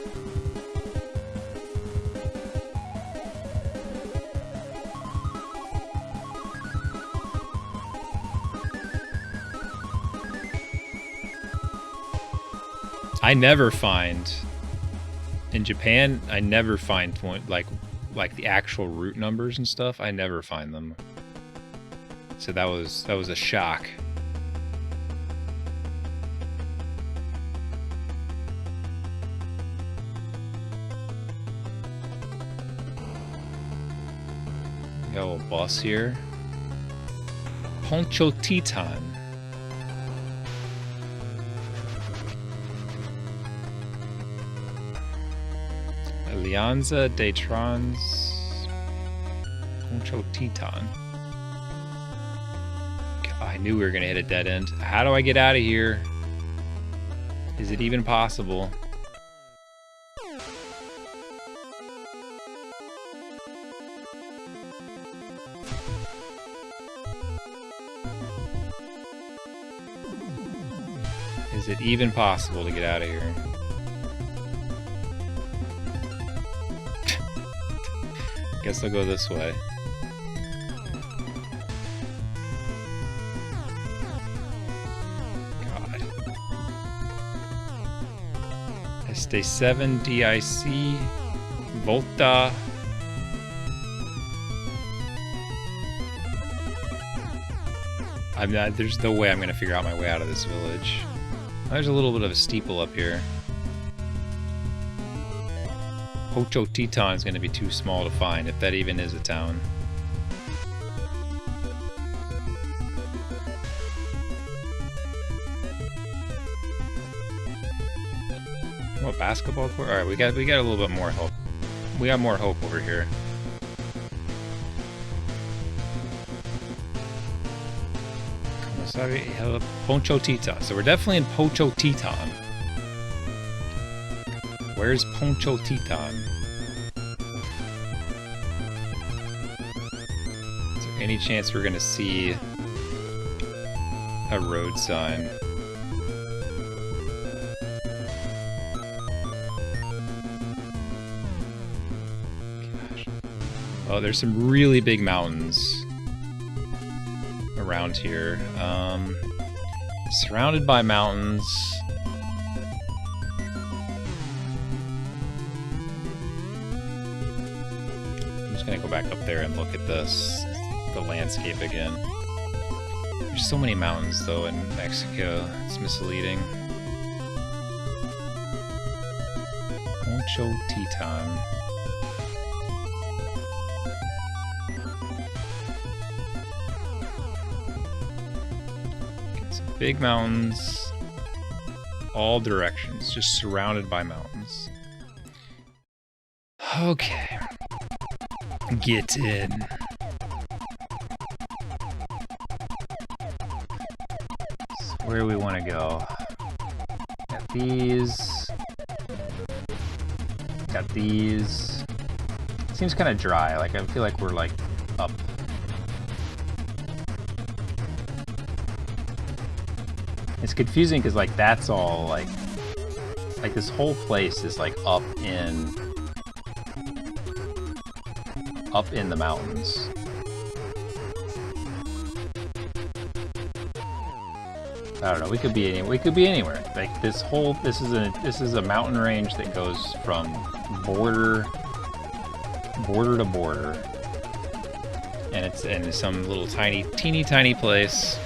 Speaker 1: I never find in Japan. I never find like the actual route numbers and stuff. I never find them. So that was a shock. Got a little bus here. Poncho Titan. Alianza de Trans Poncho Titan. God, I knew we were gonna hit a dead end. How do I get out of here? Is it even possible? Is it even possible to get out of here? Guess I'll go this way. God. Este 7 DIC Volta. There's no way I'm gonna figure out my way out of this village. There's a little bit of a steeple up here. Poncho Titan is going to be too small to find, if that even is a town. Oh, a basketball court. All right, we got a little bit more hope. We got more hope over here. Poncho Titan. So we're definitely in Poncho Titan. Where's Poncho Titan? Is there any chance we're gonna see a road sign? Gosh. Oh, there's some really big mountains around here. Surrounded by mountains. Gonna go back up there and look at the landscape again. There's so many mountains though in Mexico, it's misleading. Poncho Titan. Big mountains, all directions, just surrounded by mountains. Okay. Get in. So where do we want to go? Got these. Got these. Seems kind of dry. Like, I feel like we're like up. It's confusing because like that's all like this whole place is like up in the mountains. I don't know. We could be anywhere. Like this is a mountain range that goes from border to border, and it's in some little teeny tiny place.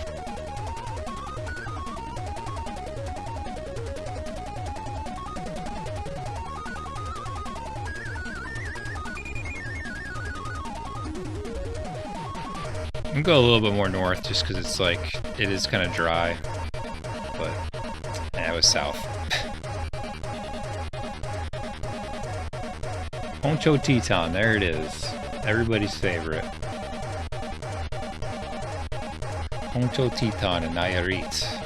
Speaker 1: I'm gonna go a little bit more north just because it's like it is kind of dry, but yeah, it was south. Poncho Teton, there it is. Everybody's favorite. Poncho Teton in Nayarit.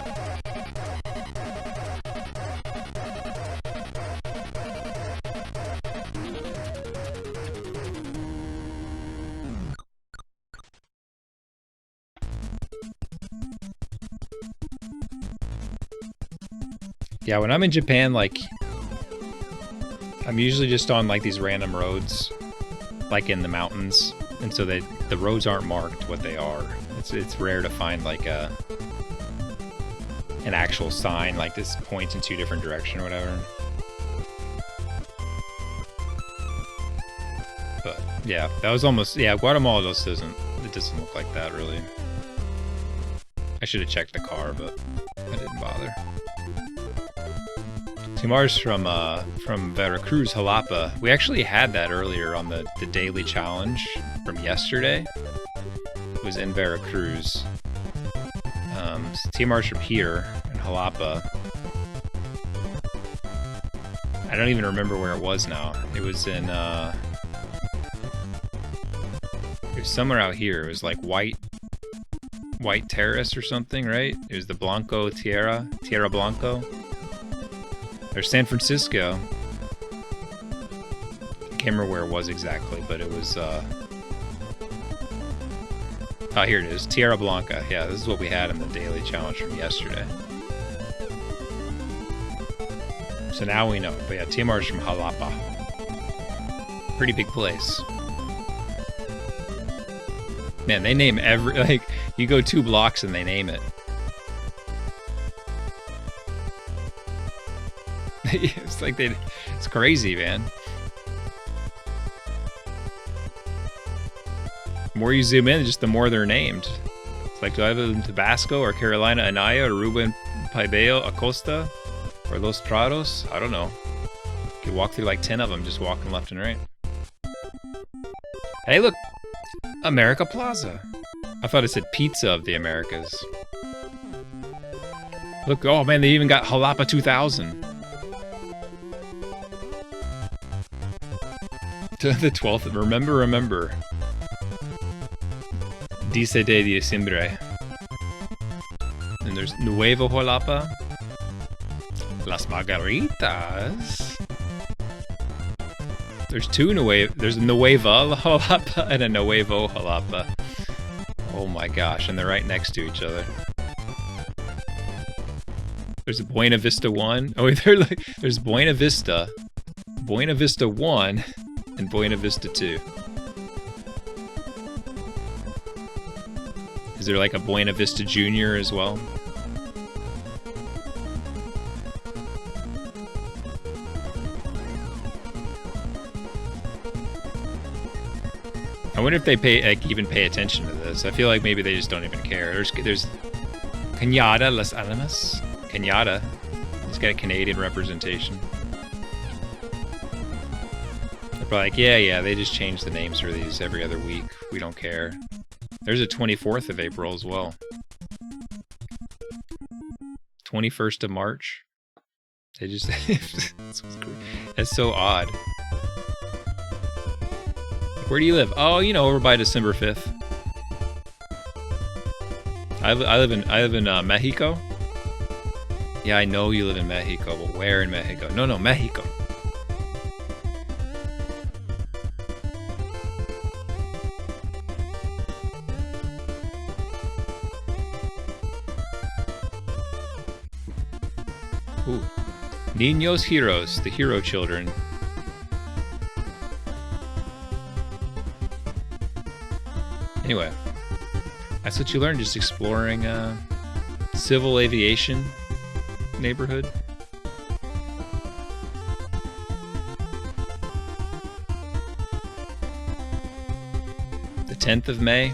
Speaker 1: Yeah, when I'm in Japan, like, I'm usually just on like these random roads, like in the mountains, and so the roads aren't marked what they are. It's rare to find like an actual sign like this points in two different directions or whatever. But yeah, that was almost, yeah, Guatemala just doesn't look like that really. I should have checked the car, but I didn't bother. Timar's from Veracruz, Jalapa. We actually had that earlier on the daily challenge from yesterday. It was in Veracruz. So Timar's from here in Jalapa. I don't even remember where it was now. It was in it was somewhere out here. It was like White Terrace or something, right? It was the Blanco Tierra Blanco. There's San Francisco. I can't remember where it was exactly, but it was, oh, here it is. Tierra Blanca. Yeah, this is what we had in the daily challenge from yesterday. So now we know. But yeah, Timar's from Jalapa. Pretty big place. Man, they name every, like, you go 2 blocks and they name it. It's like it's crazy, man. The more you zoom in, just the more they're named. It's like, do I live in Tabasco or Carolina Anaya or Ruben Paibeo Acosta or Los Prados? I don't know. You could walk through like 10 of them just walking left and right. Hey, look! America Plaza. I thought it said Pizza of the Americas. Look, oh man, they even got Jalapa 2000. To the 12th, remember. Dice de diciembre. And there's Nuevo Jalapa. Las Margaritas. There's two there's a Nueva Jalapa and a Nuevo Jalapa. Oh my gosh, and they're right next to each other. There's a Buena Vista 1. Oh, there's Buena Vista 1, and Buena Vista 2. Is there like a Buena Vista Junior as well? I wonder if they even pay attention to this. I feel like maybe they just don't even care. There's Cañada Las Animas. Cañada. It's got a Canadian representation. They're probably like, yeah, they just change the names for these every other week. We don't care. There's a 24th of April as well. 21st of March. They just that's so odd. Where do you live? Oh, you know, over by December 5th. I live in Mexico. Yeah, I know you live in Mexico, but where in Mexico? No, Mexico. Ooh. Niños Heroes, the hero children. Anyway, that's what you learn just exploring civil aviation neighborhood. The 10th of May.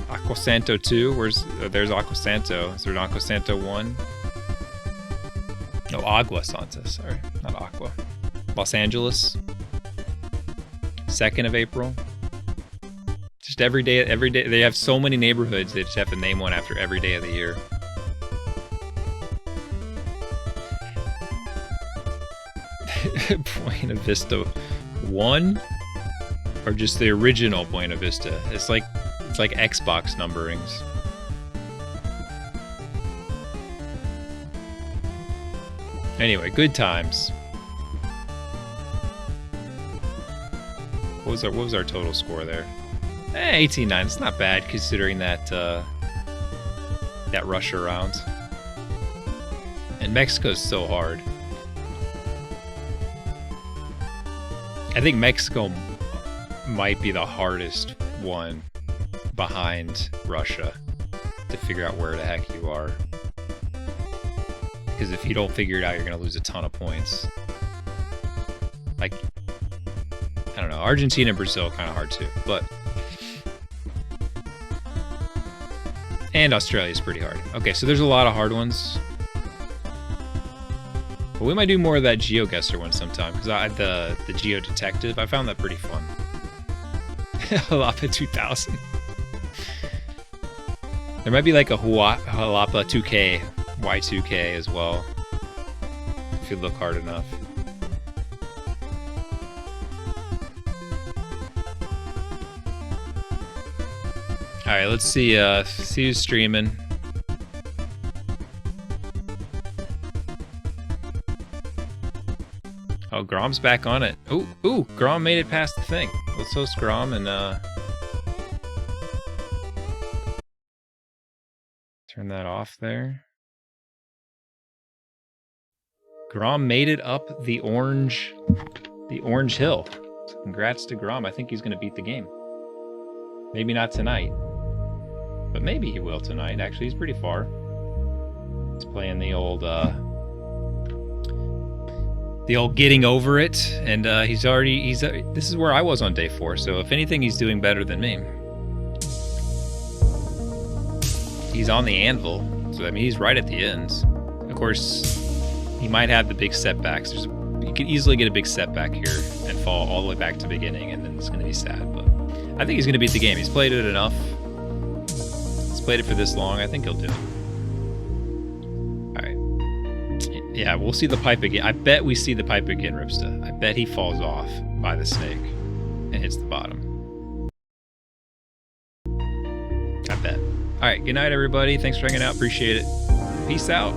Speaker 1: Aquasanto 2. There's Aquasanto. Is there an Aquasanto 1? No, Agua Santa, sorry. Not Aqua. Los Angeles. 2nd of April. Just every day. They have so many neighborhoods, they just have to name one after every day of the year. Buena Vista 1? Or just the original Buena Vista? It's like Xbox numberings. Anyway, good times. What was our total score there? 18-9. It's not bad considering that that Russia round. And Mexico's so hard. I think Mexico might be the hardest one behind Russia to figure out where the heck you are. Because if you don't figure it out, you're going to lose a ton of points. Like, I don't know. Argentina and Brazil kind of hard too, but... And Australia's pretty hard. Okay, so there's a lot of hard ones. But we might do more of that GeoGuessr one sometime, because the Geo Detective, I found that pretty fun. Jalapa 2000. There might be like a Jalapa 2K, Y2K as well, if you look hard enough. Alright, let's see who's streaming. Oh, Grom's back on it. Ooh, Grom made it past the thing. Let's host Grom and turn that off there. Grom made it up the orange hill. So congrats to Grom. I think he's gonna beat the game. Maybe not tonight. But maybe he will tonight. Actually, he's pretty far. He's playing the old getting over it, and this is where I was on day 4, so if anything, he's doing better than me. He's on the anvil, so I mean, he's right at the end. Of course, he might have the big setbacks. You could easily get a big setback here and fall all the way back to the beginning, and then it's going to be sad, but I think he's going to beat the game. He's played it enough. He's played it for this long. I think he'll do it. Yeah, we'll see the pipe again. I bet we see the pipe again, Ripsta. I bet he falls off by the snake and hits the bottom. I bet. All right, good night, everybody. Thanks for hanging out. Appreciate it. Peace out.